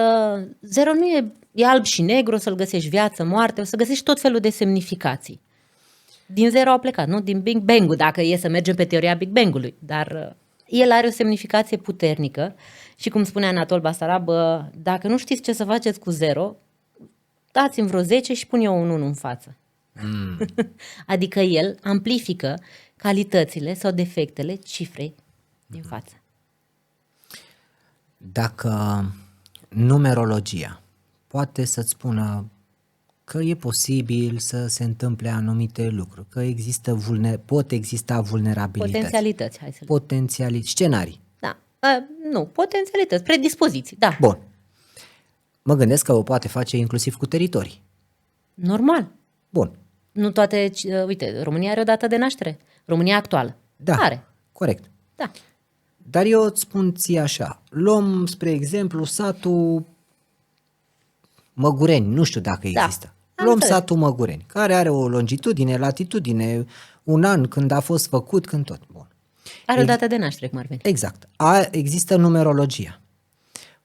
0 nu e alb și negru, o să-l găsești viață, moarte, o să găsești tot felul de semnificații. Din 0 au plecat, nu? Din Big Bang-ul, dacă e să mergem pe teoria Big Bang-ului. Dar el are o semnificație puternică și cum spune Anatol Basarab, dacă nu știți ce să faceți cu 0, dați-mi vreo 10 și pun eu un 1 în față. Adică el amplifică calitățile sau defectele cifrei din față. Dacă numerologia poate să-ți spună că e posibil să se întâmple anumite lucruri, că pot exista vulnerabilități. Potențialități, hai să le scenarii. Da. Nu, potențialități, predispoziții, da. Bun. Mă gândesc că o poate face inclusiv cu teritorii. Normal. Bun. Nu toate, uite, România are o dată de naștere. România actuală. Da, are. corect. Da. Dar eu îți spun ție așa, luăm, spre exemplu, satul Măgureni, nu știu dacă există. Luăm satul Măgureni, care are o longitudine, latitudine, un an când a fost făcut, când tot. Bun. Are o dată de naștere, cum ar veni. Exact. Există numerologia.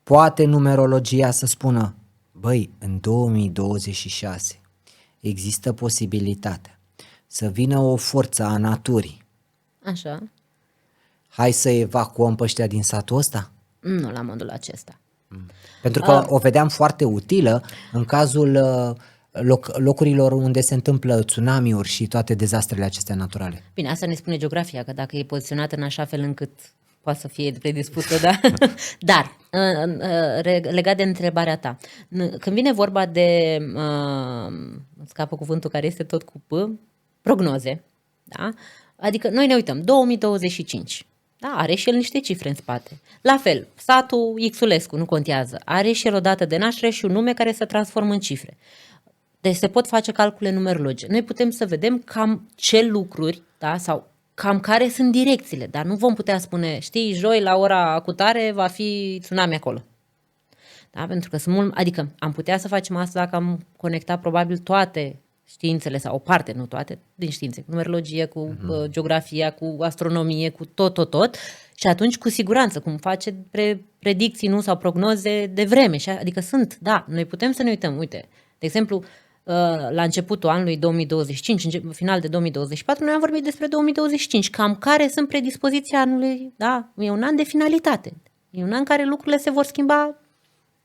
Poate numerologia să spună, băi, în 2026 există posibilitatea să vină o forță a naturii. Așa. Hai să evacuăm pe ăștia din satul ăsta? Nu la modul acesta. Pentru că o vedeam foarte utilă în cazul locurilor unde se întâmplă tsunamiuri și toate dezastrele acestea naturale. Bine, asta ne spune geografia, că dacă e poziționată în așa fel încât poate să fie predispusă, da? Dar, legat de întrebarea ta, când vine vorba de, scapă cuvântul care este tot cu P, prognoze, da? Adică noi ne uităm, 2025, da? Are și el niște cifre în spate. La fel, satul Xulescu, nu contează, are și el o dată de naștere și un nume care se transformă în cifre. Deci se pot face calcule numerologice. Noi putem să vedem cam ce lucruri, da? Sau cam care sunt direcțiile, dar nu vom putea spune, știi, joi la ora cutare va fi tsunami acolo. Da? Pentru că sunt mult, adică am putea să facem asta dacă am conectat probabil toate științele sau o parte, nu toate, din științe, cu numerologie, cu geografia, cu astronomie, cu tot și atunci cu siguranță, cum face predicții, nu, sau prognoze de vreme, adică sunt, da, noi putem să ne uităm, uite, de exemplu, la începutul anului 2025, în final de 2024, noi am vorbit despre 2025, cam care sunt predispoziția anului, da, e un an de finalitate, e un an în care lucrurile se vor schimba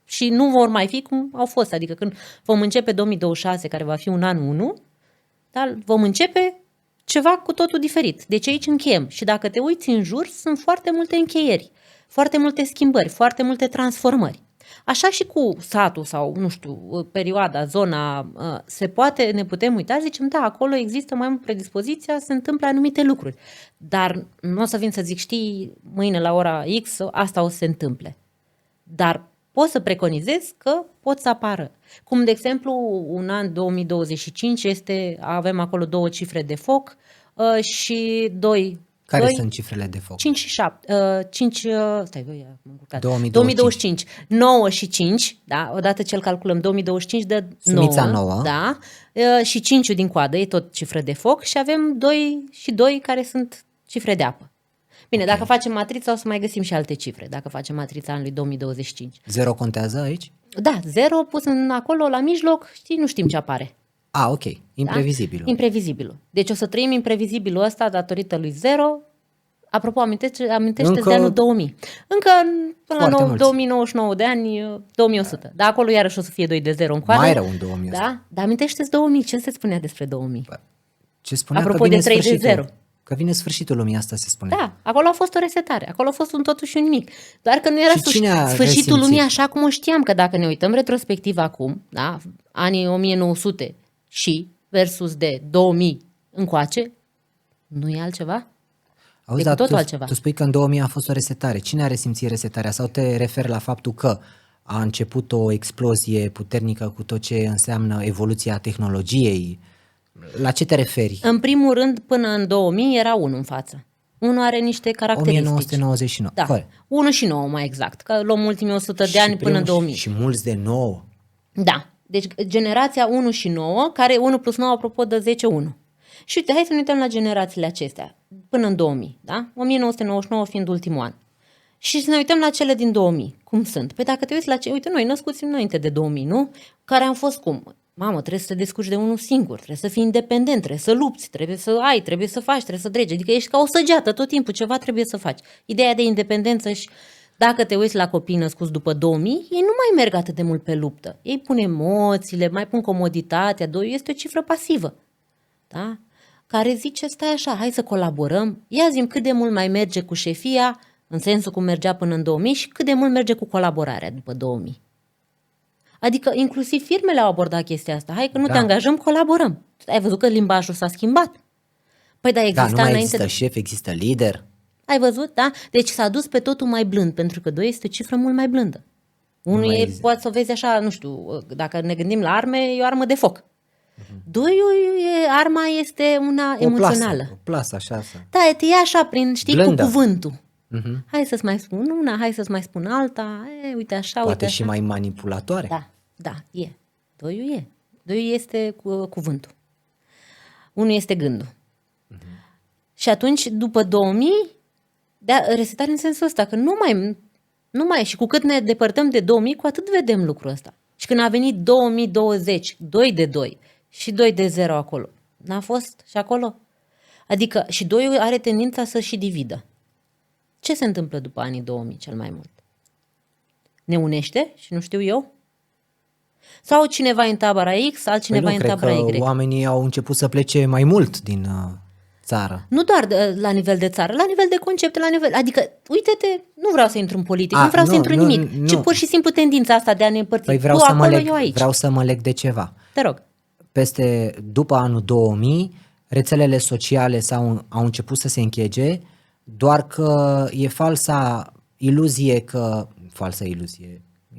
și nu vor mai fi cum au fost, adică când vom începe 2026, care va fi un an 1, dar vom începe ceva cu totul diferit, deci aici încheiem și dacă te uiți în jur, sunt foarte multe încheieri, foarte multe schimbări, foarte multe transformări. Așa și cu satul sau, nu știu, perioada, zona, ne putem uita, zicem, da, acolo există mai mult predispoziția, se întâmplă anumite lucruri. Dar nu o să vin să zic, știi, mâine la ora X, asta o să se întâmple. Dar pot să preconizez că pot să apară. Cum, de exemplu, un an 2025 avem acolo 2 cifre de foc și 2... Care sunt cifrele de foc? 5 și 7, 2025. 9 și 5, da? Odată ce îl calculăm, 2025 dă 9, da? Și 5 din coadă, e tot cifră de foc și avem 2 și 2 care sunt cifre de apă. Bine, okay. Dacă facem matrița o să mai găsim și alte cifre, dacă facem matrița anului 2025. 0 contează aici? Da, 0 pus acolo la mijloc, știi, nu știm ce apare. Ok, imprevizibilul. Da? Imprevizibilul. Deci o să trăim imprevizibilul ăsta datorită lui 0. Apropo, amintește-ți de anul 2000. Încă până la 2099 de ani, 2100. Dar acolo iarăși o să fie 2 de 0 în coadă. Mai rău un 2100. Da? Dar amintește-ți 2000. Ce se spunea despre 2000? Ce spunea? Apropo că vine de 3 de 0. Că vine sfârșitul lumii, asta se spune. Da, acolo a fost o resetare. Acolo a fost un totul și un nimic. Doar că nu era sfârșitul lumii așa cum o știam. Că dacă ne uităm retrospectiv acum, da, anii 1900 și versus de 2000 încoace, nu e altceva? Auzi, dar tu spui că în 2000 a fost o resetare. Cine a resimțit resetarea? Sau te referi la faptul că a început o explozie puternică cu tot ce înseamnă evoluția tehnologiei. La ce te referi? În primul rând, până în 2000 era 1 în față. 1 are niște caracteristici. 1999. Da, Corect. 1 și 9 mai exact, că luăm ultimii 100 de ani până în 2000. Și mulți de 9. Da, deci generația 1 și 9, care 1 plus 9 apropo de 10, 1. Și uite, hai să ne uităm la generațiile acestea, până în 2000, da? 1999 fiind ultimul an. Și să ne uităm la cele din 2000, cum sunt. Păi dacă te uiți la ce, uite, noi născuți înainte de 2000, nu? Care am fost cum? Mamă, trebuie să te descurci de unul singur, trebuie să fii independent, trebuie să lupți, trebuie să ai, trebuie să faci, trebuie să dregi. Adică ești ca o săgeată, tot timpul ceva trebuie să faci. Ideea de independență și dacă te uiți la copii născuți după 2000, ei nu mai merg atât de mult pe luptă. Ei pun emoțiile, mai pun comoditatea, este o cifră pasivă. Da? Care zice, stai așa, hai să colaborăm, ia zi-mi cât de mult mai merge cu șefia, în sensul cum mergea până în 2000 și cât de mult merge cu colaborarea după 2000. Adică inclusiv firmele au abordat chestia asta. Hai că nu te angajăm, colaborăm. Ai văzut că limbajul s-a schimbat? Păi da, exista nu mai înainte... există șef, există lider. Ai văzut, da? Deci s-a dus pe totul mai blând, pentru că 2 este o cifră mult mai blândă. Unul e, poate să o vezi așa, nu știu, dacă ne gândim la arme, e o armă de foc. 2 arma este una emoțională. O plasă, așa. Da, te ia așa prin, știi, blândă. cu cuvântul. Hai să-ți mai spun una, hai să-ți mai spun alta, uite așa, Poate uite așa. și mai manipulatoare. Da, e. 2 e. 2 este cuvântul. 1 este gândul. Și atunci, după 2000, resetare în sensul ăsta, că nu mai, și cu cât ne depărtăm de 2000, cu atât vedem lucrul ăsta. Și când a venit 2020, 2 de 2 și 2 de 0 acolo, n-a fost și acolo? Adică și 2 are tendința să și dividă. Ce se întâmplă după anii 2000 cel mai mult? Ne unește și nu știu eu? Sau cineva în tabăra X, altcineva în tabăra Y? Cred că oamenii au început să plece mai mult din țară. Nu doar la nivel de țară, la nivel de concepte, adică, uite-te, nu vreau să intru în politică, nu vreau să intru în nimic, ci pur și simplu tendința asta de a ne împărți. Păi vreau să mă leg de ceva. Te rog. După anul 2000, rețelele sociale au început să se închege, doar că e falsă iluzie,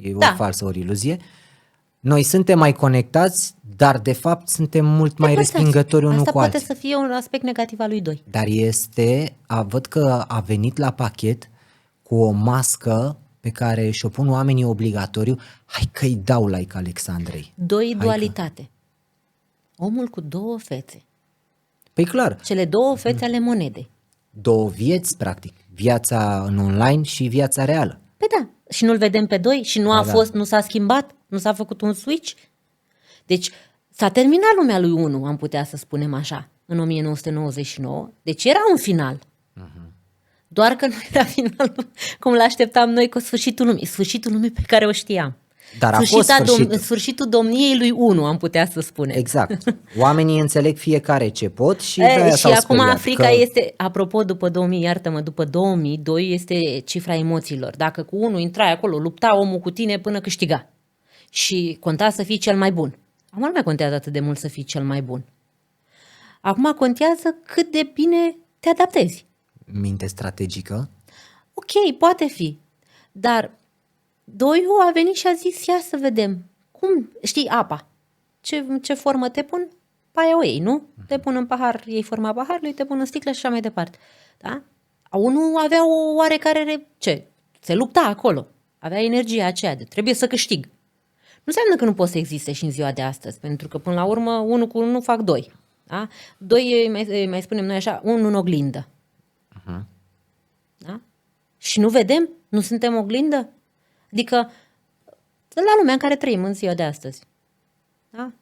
e o falsă ori iluzie. Noi suntem mai conectați, dar de fapt suntem mult mai respingători unul cu alții. Asta poate să fie un aspect negativ al lui 2. Dar văd că a venit la pachet cu o mască pe care și-o pun oamenii obligatoriu. Hai că-i dau like Alexandrei. 2 dualitate. Omul cu 2 fețe. Păi clar. Cele 2 fețe ale monedei. 2 vieți, practic. Viața în online și viața reală. Păi da. Și nu-l vedem pe 2 și nu s-a schimbat, nu s-a făcut un switch. Deci s-a terminat lumea lui 1, am putea să spunem așa, în 1999. Deci era un final. Doar că nu era finalul cum l-așteptam noi cu sfârșitul lumii pe care o știam. Dar a fost sfârșitul domniei lui 1, am putea să spunem. Exact. Oamenii înțeleg fiecare ce pot și și acum Africa este, apropo, după 2000, iartă-mă, după 2002 este cifra emoțiilor. Dacă cu 1 intrai acolo, lupta omul cu tine până câștiga. Și conta să fii cel mai bun. Acum nu mai contează atât de mult să fii cel mai bun. Acum contează cât de bine te adaptezi. Minte strategică? Ok, poate fi. Dar 2 a venit și a zis, ia să vedem. Cum? Știi, apa. Ce formă te pun? Aia o iei, nu? Te pun în pahar, iei forma paharului, te pun în sticlă și așa mai departe. Da? Unul avea o oarecare... Se lupta acolo. Avea energia aceea de trebuie să câștig. Nu înseamnă că nu poți să existe și în ziua de astăzi, pentru că până la urmă 1 cu 1 fac 2. Da? 2, mai spunem noi așa, 1 în oglindă. Da? Și nu vedem? Nu suntem oglindă? Adică la lumea în care trăim în ziua de astăzi. Da?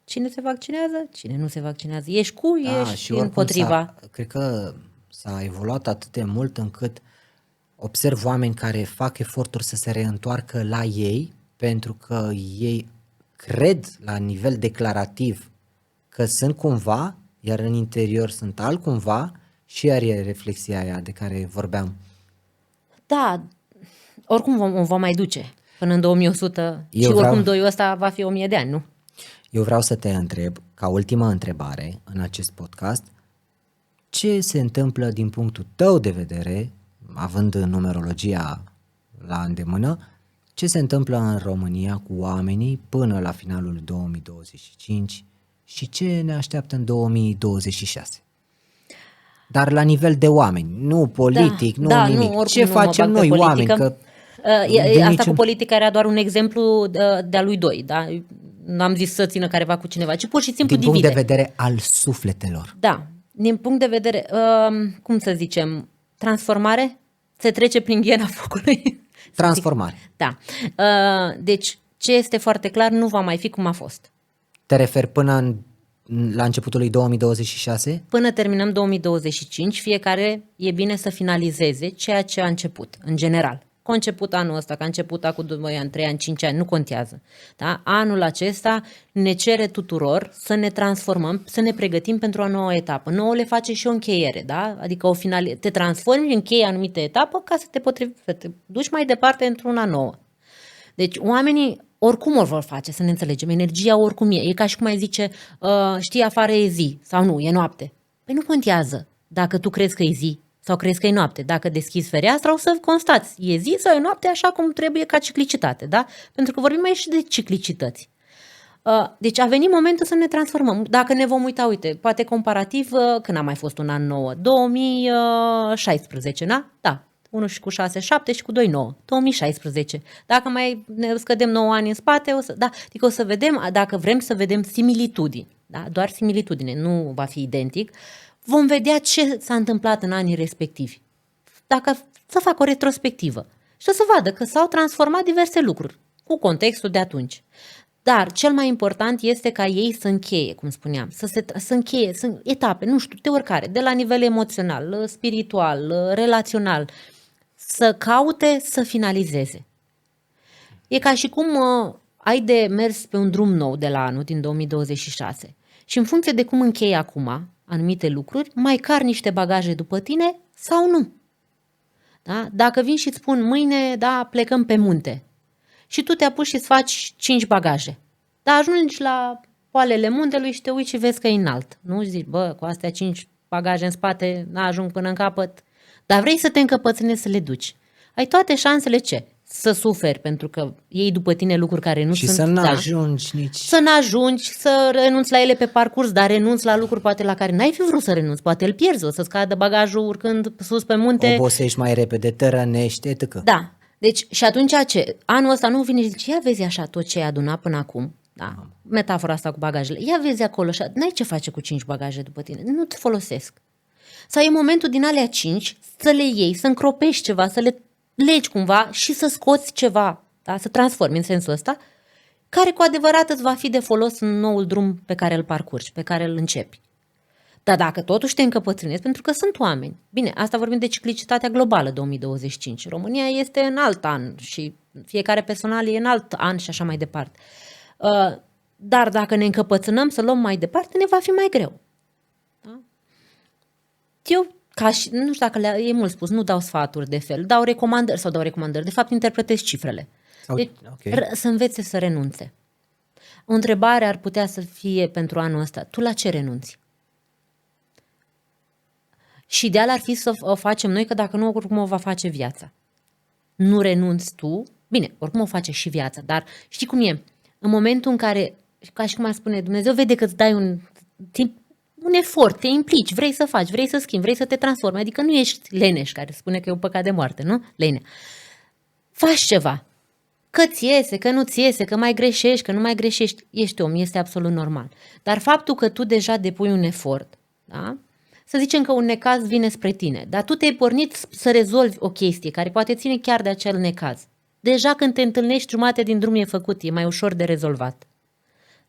Cine se vaccinează? Cine nu se vaccinează? Ești cu, ești împotriva. Cred că s-a evoluat atât de mult încât observ oameni care fac eforturi să se reîntoarcă la ei, pentru că ei cred la nivel declarativ că sunt cumva, iar în interior sunt altcumva, și iar e reflexia aia de care vorbeam. Da, oricum vom mai duce până în 2100 oricum 2-ul ăsta va fi 1000 de ani, nu? Eu vreau să te întreb, ca ultimă întrebare în acest podcast, ce se întâmplă din punctul tău de vedere, având numerologia la îndemână, ce se întâmplă în România cu oamenii până la finalul 2025 și ce ne așteaptă în 2026. Dar la nivel de oameni, nu politic, nu nimic. oricum Ce nu mă facem bag pe noi politică. oameni? Că Asta cu politica era doar un exemplu de-a lui Doi, da? N-am zis să țină careva cu cineva, ci pur și simplu din punct divide. de vedere al sufletelor. Da, din punct de vedere, cum să zicem, transformare, se trece prin ghiena focului. Transformare. Da. Deci, ce este foarte clar, nu va mai fi cum a fost. Te referi până la începutul lui 2026? Până terminăm 2025, fiecare e bine să finalizeze ceea ce a început, în general. Că a început anul ăsta, că a început acum 2 ani, 3 ani, 5 ani, nu contează. Da? Anul acesta ne cere tuturor să ne transformăm, să ne pregătim pentru o nouă etapă. Nouă le face și o încheiere, da? Adică te transformi, închei anumite etapă ca să te duci mai departe într-una nouă. Deci oamenii oricum o vor face, să ne înțelegem, energia oricum e. E ca și cum ai zice, știi, afară e zi sau nu, e noapte. Păi nu contează dacă tu crezi că e zi sau crezi că e noapte. Dacă deschizi fereastra o să constați, e zi sau e noapte așa cum trebuie ca ciclicitate, da? Pentru că vorbim aici și de ciclicități. Deci a venit momentul să ne transformăm. Dacă ne vom uita, uite, poate comparativ, când a mai fost un an nou, 2016, da? Da. 1 și cu 6, 7 și cu 2, 9. 2016. Dacă mai ne scădem 9 ani în spate, adică o să vedem, dacă vrem să vedem similitudini, da? Doar similitudine, nu va fi identic, vom vedea ce s-a întâmplat în anii respectivi. Dacă să fac o retrospectivă și o să vadă că s-au transformat diverse lucruri cu contextul de atunci. Dar cel mai important este ca ei să încheie, cum spuneam, să încheie, sunt etape, nu știu, de oricare, de la nivel emoțional, spiritual, relațional, să caute să finalizeze. E ca și cum ai de mers pe un drum nou de la anul, din 2026, și în funcție de cum închei acum anumite lucruri, mai car niște bagaje după tine sau nu. Da? Dacă vin și îți spun mâine, da, plecăm pe munte și tu te apuci și îți faci 5 bagaje, dar ajungi la poalele muntelui și te uiți și vezi că e înalt. Nu zici, bă, cu astea 5 bagaje în spate, n-ajung până în capăt, dar vrei să te încăpățânezi să le duci. Ai toate șansele ce? Să suferi pentru că iei după tine lucruri care nu și sunt... să n-ajungi nici... Să n-ajungi, să renunți la ele pe parcurs, dar renunți la lucruri poate la care n-ai fi vrut să renunți, poate îl pierzi, o să-ți cadă bagajul urcând sus pe munte. Obosești mai repede, tărănești, etc. Da, deci și atunci ce? Anul ăsta nu vine și zice, ia vezi așa tot ce ai adunat până acum, da? Metafora asta cu bagajele, ia vezi acolo și n-ai ce face cu 5 bagaje după tine, nu te folosesc. Sau e momentul din alea 5 să le iei, să încropești ceva, să le legi cumva și să scoți ceva, da? Să transformi în sensul ăsta, care cu adevărat îți va fi de folos în noul drum pe care îl parcurgi, pe care îl începi. Dar dacă totuși te încăpățânezi, pentru că sunt oameni. Bine, asta vorbim de ciclicitatea globală 2025. România este în alt an și fiecare personal e în alt an și așa mai departe. Dar dacă ne încăpățânăm să luăm mai departe, ne va fi mai greu. Da? Eu, nu știu dacă e mult spus, nu dau sfaturi de fel, dau recomandări, de fapt interpretez cifrele. Deci, să învețe să renunțe. O întrebare ar putea să fie pentru anul ăsta, tu la ce renunți? Și ideal ar fi să o facem noi, că dacă nu, oricum o va face viața. Nu renunți tu, bine, oricum o face și viața, dar știi cum e? În momentul în care, ca și cum ar spune Dumnezeu, vede că îți dai un efort, te implici, vrei să faci, vrei să schimbi, vrei să te transformi, adică nu ești leneș, care spune că e un păcat de moarte, nu? Lene. Faci ceva. Că ți iese, că nu ți iese, că mai greșești, că nu mai greșești, ești om, este absolut normal. Dar faptul că tu deja depui un efort, da? Să zicem că un necaz vine spre tine, dar tu te-ai pornit să rezolvi o chestie care poate ține chiar de acel necaz. Deja când te întâlnești, jumate din drum e făcut, e mai ușor de rezolvat.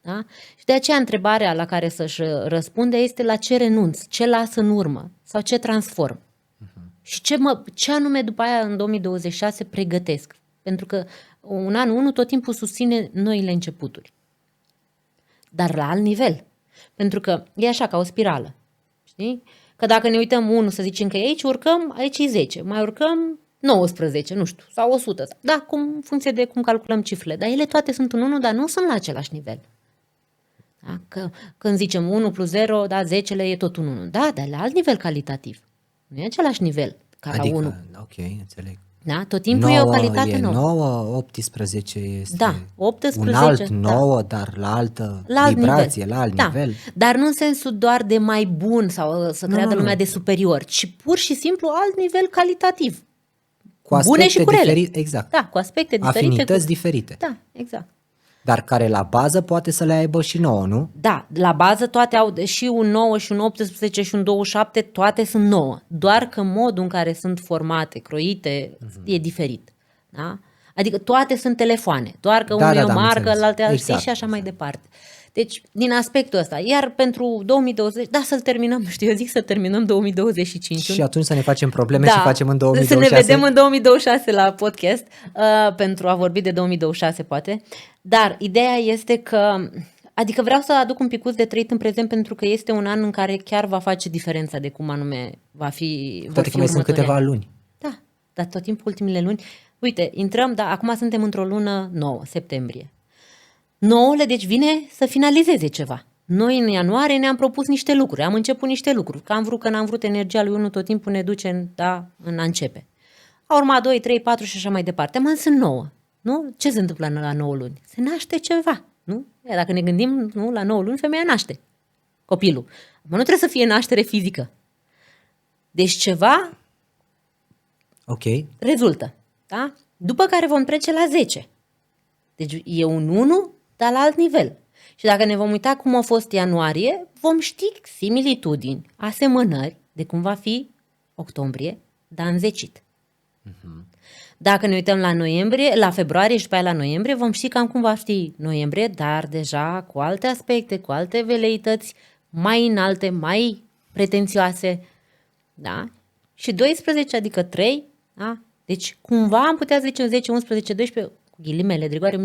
Da? Și de aceea întrebarea la care să-și răspunde este la ce renunț, ce las în urmă sau ce transform. Și ce anume după aia în 2026 pregătesc. Pentru că un an 1 tot timpul susține noile începuturi. Dar la alt nivel. Pentru că e așa ca o spirală. Știi? Că dacă ne uităm 1, să zicem că e aici, urcăm, aici e 10, mai urcăm 19, nu știu, sau 100. Da, în funcție de cum calculăm cifrele. Dar ele toate sunt un 1, dar nu sunt la același nivel. Da? Că când zicem 1 plus 0, da, 10-le e tot un 1. Da, dar la alt nivel calitativ. Nu e același nivel ca la 1. Ok, înțeleg. Da? Tot timpul e o calitate e nouă. 9, 18 este Da, 18, un alt da. 9, dar la altă La alt vibrație, nivel. la alt Da, nivel. dar nu în sensul doar de mai bun sau să creadă lumea de superior, ci pur și simplu alt nivel calitativ. Cu Bune și cu rele. diferite, exact. Da, cu aspecte diferite. Afinități diferite. Da, exact. Dar care la bază poate să le aibă și 9, nu? Da, la bază toate au și un 9 și un 18 și un 27, toate sunt 9. Doar că modul în care sunt formate, croite, e diferit. Da? Adică toate sunt telefoane, doar că unul e o marcă, alte exact, și așa mai departe. Deci, din aspectul ăsta, iar pentru 2020, da, să-l terminăm, eu zic să terminăm 2025. Și atunci să ne facem probleme și facem în 2026. Să ne vedem în 2026 la podcast, pentru a vorbi de 2026 poate. Dar ideea este că, adică vreau să aduc un picuț de trăit în prezent pentru că este un an în care chiar va face diferența de cum anume vor fi mai sunt câteva luni. Da, dar tot timpul ultimele luni. Uite, intrăm, da, acum suntem într-o lună nouă, septembrie. Nouăle, deci vine să finalizeze ceva. Noi în ianuarie ne-am propus niște lucruri, am început niște lucruri, că am vrut, că n-am vrut, energia lui 1 tot timpul ne duce în a începe. A urmat 2, 3, 4 și așa mai departe. Mă, sunt 9, nu? Ce se întâmplă la 9 luni? Se naște ceva, nu? Dacă ne gândim, nu, la 9 luni, femeia naște copilul. Mă, nu trebuie să fie naștere fizică. Deci ceva rezultă, da? După care vom trece la 10. Deci e un 1, dar la alt nivel. Și dacă ne vom uita cum a fost ianuarie, vom ști similitudini, asemănări de cum va fi octombrie, dar înzecit. Dacă ne uităm la noiembrie, la februarie și după aia la noiembrie, vom ști cam cum va fi noiembrie, dar deja cu alte aspecte, cu alte veleități mai înalte, mai pretențioase. Da? Și 12, adică 3, da? Deci cumva am putea zice în 10, 11, 12, cu ghilimele, Drigoare,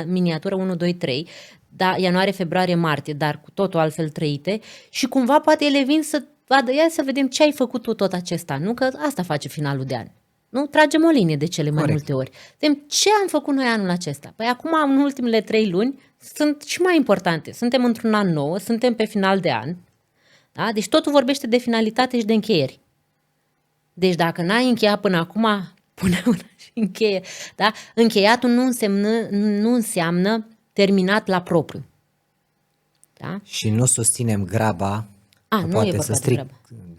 miniatură 1, 2, 3, da, ianuarie, februarie, martie, dar cu totul altfel trăite și cumva poate ele vin să vadă, ia să vedem ce ai făcut tu tot acest an, nu? Că asta face finalul de an. Nu? Tragem o linie de cele mai multe ori. Vedem ce am făcut noi anul acesta. Păi acum, în ultimele 3 luni, sunt și mai importante. Suntem într-un an nou, suntem pe final de an, da? Deci totul vorbește de finalitate și de încheieri. Deci dacă n-ai încheiat până acum, pune una și încheie. Da? Încheiatul nu înseamnă terminat la propriu. Da? Și nu susținem graba, nu poate e vorba să de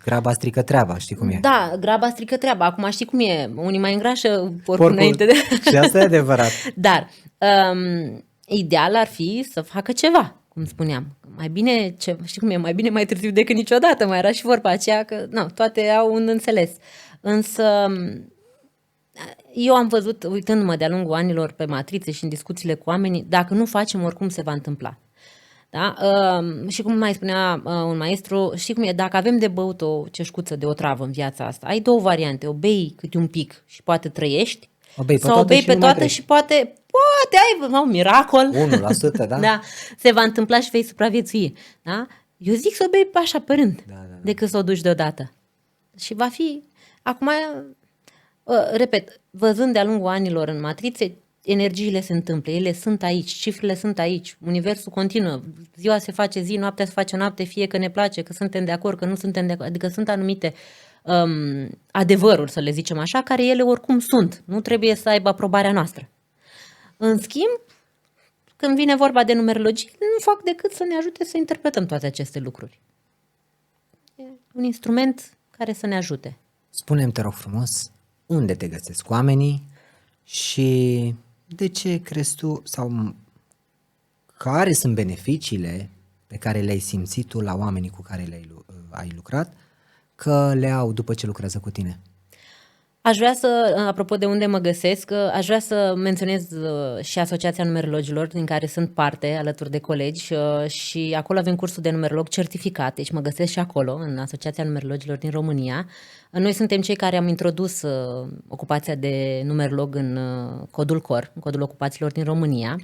graba strică treaba, știi cum e? Da, graba strică treaba. Acum știi cum e, unii mai îngrașă porcul înainte de... Și asta e adevărat. Dar ideal ar fi să facă ceva, cum spuneam. Mai bine, știi cum e, mai bine mai târziu decât niciodată, mai era și vorba aceea că toate au un înțeles. Însă eu am văzut, uitându-mă de-a lungul anilor pe matrițe și în discuțiile cu oamenii, dacă nu facem, oricum se va întâmpla. Da? Și cum mai spunea un maestru, știi cum e, dacă avem de băut o ceșcuță de otravă în viața asta, ai două variante, o bei câte un pic și poate trăiești, sau o bei pe toată și poate ai miracol. 1%, da? Da, se va întâmpla și vei supraviețui. Da? Eu zic să o bei așa pe rând, decât să o duci deodată. Și va fi, acum, repet, văzând de-a lungul anilor în matrițe, energiile se întâmplă, ele sunt aici, cifrele sunt aici, universul continuă, ziua se face zi, noaptea se face noapte, fie că ne place, că suntem de acord, că nu suntem de acord, adică sunt anumite adevăruri, să le zicem așa, care ele oricum sunt, nu trebuie să aibă aprobarea noastră. În schimb, când vine vorba de numerologie, nu fac decât să ne ajute să interpretăm toate aceste lucruri. E un instrument care să ne ajute. Spune-mi, te rog frumos, unde te găsesc oamenii și de ce crezi tu sau care sunt beneficiile pe care le-ai simțit tu la oamenii cu care ai lucrat că le au după ce lucrează cu tine? Aș vrea să, apropo de unde mă găsesc, aș vrea să menționez și Asociația Numerologilor, din care sunt parte alături de colegi și acolo avem cursul de numerolog certificat, deci mă găsesc și acolo, în Asociația Numerologilor din România. Noi suntem cei care am introdus ocupația de numerolog în codul COR, în codul ocupațiilor din România.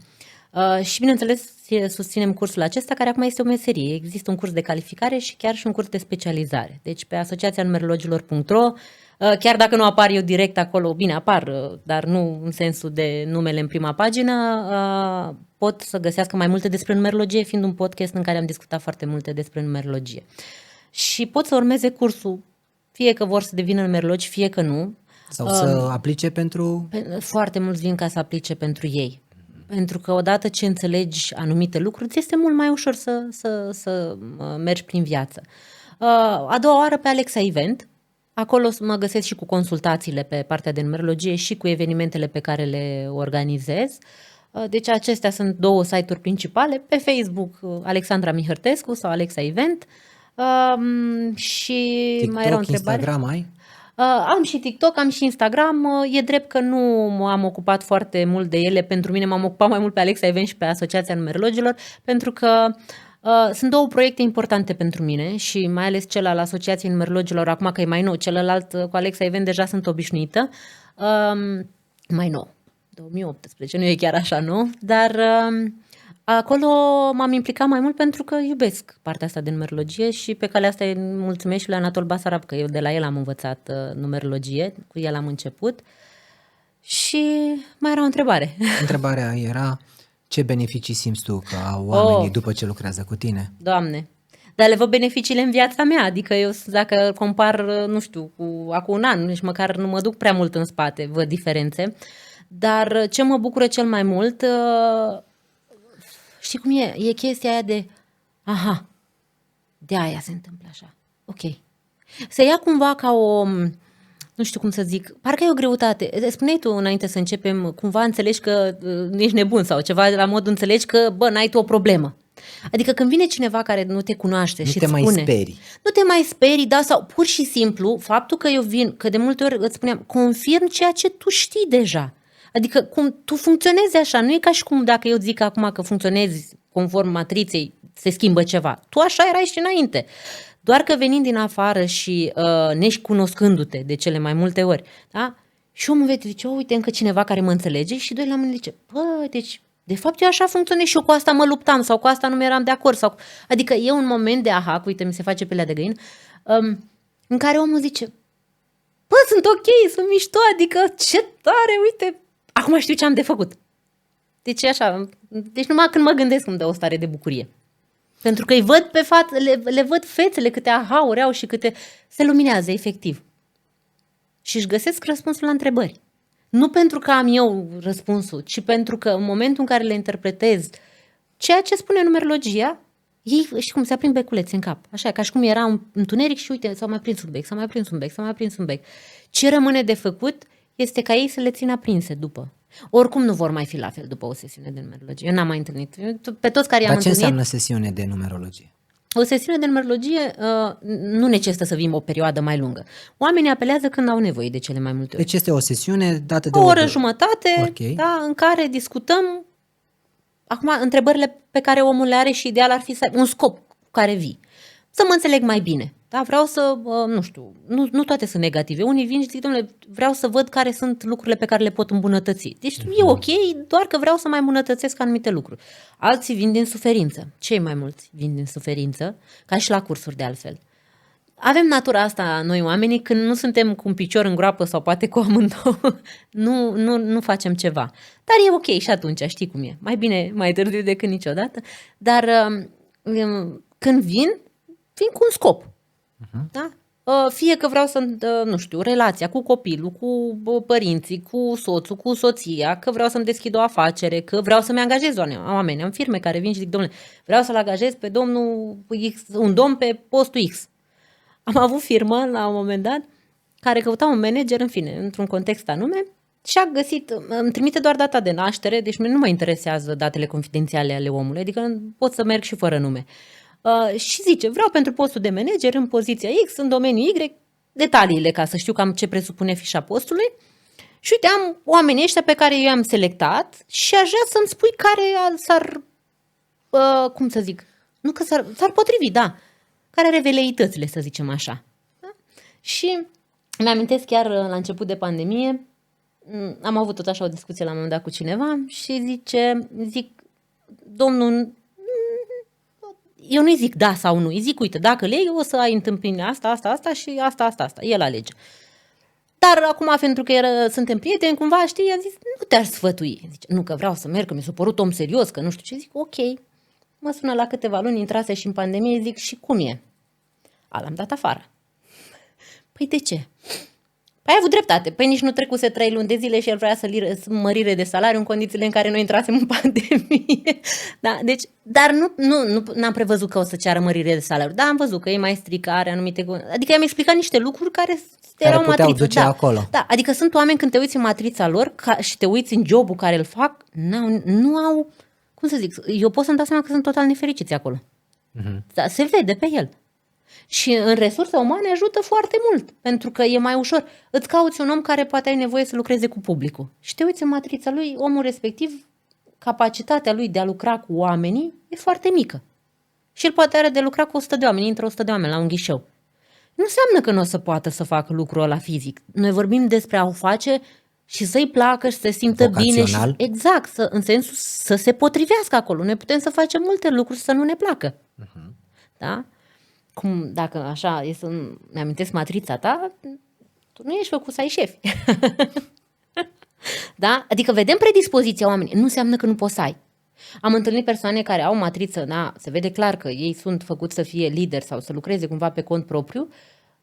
Și bineînțeles susținem cursul acesta, care acum este o meserie. Există un curs de calificare și chiar și un curs de specializare. Deci pe asociațianumerologilor.ro, chiar dacă nu apar eu direct acolo, bine apar, dar nu în sensul de numele în prima pagină, pot să găsească mai multe despre numerologie, fiind un podcast în care am discutat foarte multe despre numerologie. Și pot să urmeze cursul, fie că vor să devină numerologi, fie că nu. Sau să aplice pentru... Foarte mulți vin ca să aplice pentru ei. Pentru că odată ce înțelegi anumite lucruri, ți este mult mai ușor să mergi prin viață. A doua oară pe Alexa Event. Acolo mă găsesc și cu consultațiile pe partea de numerologie și cu evenimentele pe care le organizez. Deci acestea sunt două site-uri principale. Pe Facebook Alexandra Mihărtescu sau Alexa Event. Și TikTok, mai era o întrebare. Instagram ai? Am și TikTok, am și Instagram. E drept că nu m-am ocupat foarte mult de ele. Pentru mine m-am ocupat mai mult pe Alexa Event și pe Asociația Numerologilor, pentru că sunt două proiecte importante pentru mine și mai ales cel al Asociației Numerologilor, acum că e mai nou, celălalt cu Alexa Event deja sunt obișnuită. Mai nou, 2018, nu e chiar așa nou, dar acolo m-am implicat mai mult pentru că iubesc partea asta de numerologie și pe calea asta îi mulțumesc și lui Anatol Basarab, că eu de la el am învățat numerologie, cu el am început. Și mai era o întrebare. Întrebarea era ce beneficii simți tu ca oamenii după ce lucrează cu tine? Doamne, dar le văd beneficiile în viața mea, adică eu dacă compar, nu știu, cu acum un an, nici măcar nu mă duc prea mult în spate, văd diferențe, dar ce mă bucură cel mai mult, știi cum e? E chestia aia de, aha, de aia se întâmplă așa, ok. Se ia cumva ca o, nu știu cum să zic, parcă e o greutate. Spuneai tu înainte să începem, cumva înțelegi că ești nebun sau ceva la mod înțelegi că, n-ai tu o problemă. Adică când vine cineva care nu te cunoaște și îți spune... Nu te mai sperii. Nu te mai sperii, da, sau pur și simplu, faptul că eu vin, că de multe ori îți spuneam, confirm ceea ce tu știi deja. Adică cum tu funcționezi așa, nu e ca și cum dacă eu zic acum că funcționezi conform matriței, se schimbă ceva. Tu așa erai și înainte. Doar că venind din afară și necunoscându-te de cele mai multe ori, da? Și omul vede, zice, uite, încă cineva care mă înțelege și doi la mine zice, deci, de fapt eu așa funcționez și eu cu asta mă luptam sau cu asta nu mi-eram de acord. Adică e un moment de aha, uite, mi se face pelea de găină, în care omul zice, sunt ok, sunt mișto, adică ce tare, uite, acum știu ce am de făcut. Deci e așa, deci numai când mă gândesc îmi dă o stare de bucurie. Pentru că îi văd pe față, le văd fețele, câte aha-uri au și câte se luminează, efectiv. Și își găsesc răspunsul la întrebări. Nu pentru că am eu răspunsul, ci pentru că în momentul în care le interpretez ceea ce spune numerologia, ei, știi cum, se aprind beculețe în cap. Așa, ca și cum era un întuneric și uite, s-a mai prins un bec, s-a mai prins un bec, s-a mai prins un bec. Ce rămâne de făcut este ca ei să le țină aprinse după. Oricum nu vor mai fi la fel după o sesiune de numerologie. Eu n-am mai întâlnit. Pe toți care i-am Dar ce întâlnit... înseamnă sesiune de numerologie? O sesiune de numerologie nu necesită să fim o perioadă mai lungă. Oamenii apelează când au nevoie de cele mai multe ori. Deci este o sesiune dată de o oră jumătate, okay, da, în care discutăm acum întrebările pe care omul le are și ideal ar fi să un scop cu care vii. Să mă înțeleg mai bine. Da, vreau să, nu știu, nu toate sunt negative. Unii vin și zic, domnule, vreau să văd care sunt lucrurile pe care le pot îmbunătăți. Deci e ok, doar că vreau să mai îmbunătățesc anumite lucruri. Alții vin din suferință. Cei mai mulți vin din suferință, ca și la cursuri de altfel. Avem natura asta noi oamenii când nu suntem cu un picior în groapă sau poate cu amândouă, nu facem ceva. Dar e ok și atunci, știi cum e. Mai bine mai târziu decât niciodată. Dar când vin cu un scop. Da? Fie că vreau să, nu știu, relația cu copilul, cu părinții, cu soțul, cu soția, că vreau să-mi deschid o afacere, că vreau să-mi angajez oameni. Am firme care vin și zic, domnule, vreau să-l angajez pe domnul X, un domn pe postul X. Am avut firmă la un moment dat care căuta un manager, în fine, într-un context anume și a găsit, îmi trimite doar data de naștere, deci nu mă interesează datele confidențiale ale omului, adică pot să merg și fără nume. Și zice, vreau pentru postul de manager în poziția X, în domeniul Y, detaliile ca să știu cam ce presupune fișa postului. Și uite, am oamenii ăștia pe care eu i-am selectat și aș vrea să-mi spui care s-ar, cum să zic, nu că s-ar potrivi, da, care are veleitățile, să zicem așa. Da? Și mi-amintesc chiar la început de pandemie, am avut tot așa o discuție la un moment dat cu cineva și zic, domnul, eu nu-i zic da sau nu, îi zic, uite, dacă le iei, o să ai întâmpinire asta și asta, el alege. Dar acum, pentru că suntem prieteni, cumva, știi, i-am zis, nu te-aș sfătui. Zice, nu, că vreau să merg, că mi s-a părut om serios, că nu știu ce. Zic, ok, mă sună la câteva luni, intrase și în pandemie, zic, și cum e? L-am dat afară. Păi de ce? Păi ai avut dreptate. Păi nici nu trecuse 3 luni de zile și el vrea să mărire de salariu în condițiile în care noi intrasem în pandemie. Da, deci, dar nu n-am prevăzut că o să ceară mărire de salariu. Da, am văzut că e mai strică, are anumite... Adică i-am explicat niște lucruri care erau în puteau matriță. duce acolo. Da, adică sunt oameni când te uiți în matrița lor și te uiți în jobul care îl fac, nu au... Cum să zic? Eu pot să-mi dau seama că sunt total nefericiți acolo. Da, se vede pe el. Și în resurse umane ajută foarte mult, pentru că e mai ușor. Îți cauți un om care poate ai nevoie să lucreze cu publicul. Și te uiți în matrița lui, omul respectiv, capacitatea lui de a lucra cu oamenii e foarte mică. Și el poate are de lucra cu 100 de oameni, intră 100 de oameni la un ghișeu. Nu înseamnă că nu o să poată să facă lucrul ăla fizic. Noi vorbim despre a o face și să-i placă și să se simtă bine. Și, exact, în sensul să se potrivească acolo. Noi putem să facem multe lucruri să nu ne placă. Da? Cum, dacă așa e să-mi amintesc matrița ta, tu nu ești făcut să ai șefi. Da? Adică vedem predispoziția oamenilor. Nu înseamnă că nu poți să ai. Am întâlnit persoane care au matriță, da, se vede clar că ei sunt făcuți să fie lideri sau să lucreze cumva pe cont propriu,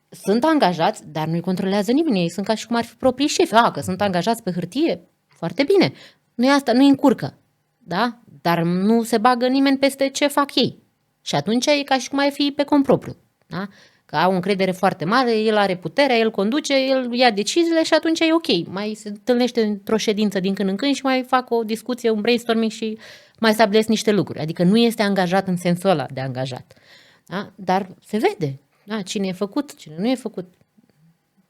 sunt angajați, dar nu-i controlează nimeni. Ei sunt ca și cum ar fi proprii șefi. Că sunt angajați pe hârtie, foarte bine. Nu e asta, nu-i încurcă. Da? Dar nu se bagă nimeni peste ce fac ei. Și atunci e ca și cum ai fi pe cont propriu. Da? Că au încredere foarte mare, el are puterea, el conduce, el ia deciziile și atunci e ok. Mai se întâlnește într-o ședință din când în când și mai fac o discuție, un brainstorming și mai stabilesc niște lucruri. Adică nu este angajat în sensul ăla de angajat. Da? Dar se vede. Da? Cine e făcut, cine nu e făcut.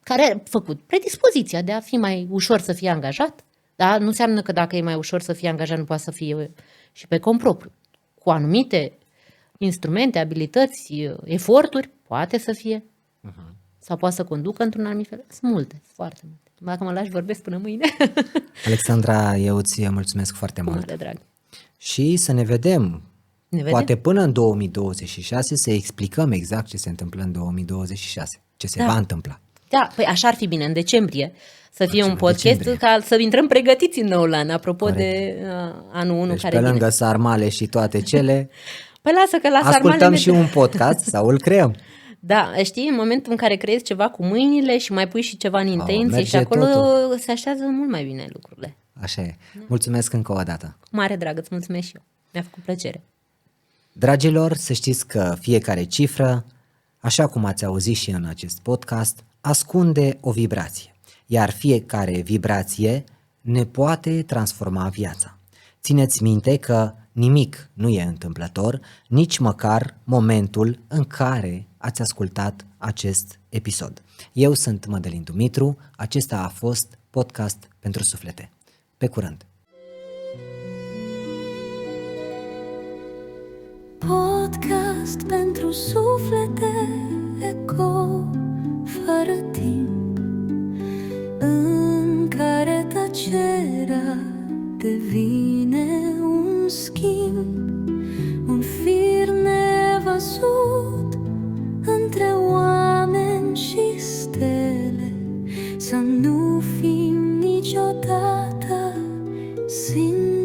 Care a făcut predispoziția de a fi mai ușor să fie angajat. Da? Nu înseamnă că dacă e mai ușor să fie angajat, nu poate să fie și pe cont propriu. Cu anumite instrumente, abilități, eforturi, poate să fie. Sau poate să conducă într-un anumit fel. Sunt multe, foarte multe. Dacă mă lași vorbesc până mâine. Alexandra, eu îți mulțumesc foarte mult. Mare drag. Și să ne vedem. Ne vedem? Poate până în 2026 să explicăm exact ce se întâmplă în 2026. Ce se va întâmpla. Da, păi așa ar fi bine, în decembrie să fie un podcast ca să intrăm pregătiți în noul an, apropo de anul 1 deci care pe lângă vine. sarmale și toate cele, Păi lasă că la ascultăm sarmale și un podcast sau îl creăm. Da, știi, în momentul în care creezi ceva cu mâinile și mai pui și ceva în intenție merge și acolo totul. se așează mult mai bine lucrurile. Așa e. Mulțumesc încă o dată. Mare drag, îți mulțumesc și eu. Mi-a făcut plăcere. Dragilor, să știți că fiecare cifră, așa cum ați auzit și în acest podcast, ascunde o vibrație, iar fiecare vibrație ne poate transforma viața. Țineți minte că nimic nu e întâmplător, nici măcar momentul în care ați ascultat acest episod. Eu sunt Mădălin Dumitru, acesta a fost Podcast pentru Suflete. Pe curând! Podcast pentru suflete, eco fără timp, în care tăcerea devine un schimb, un fir nevăzut între oameni și stele, să nu fim niciodată singuri.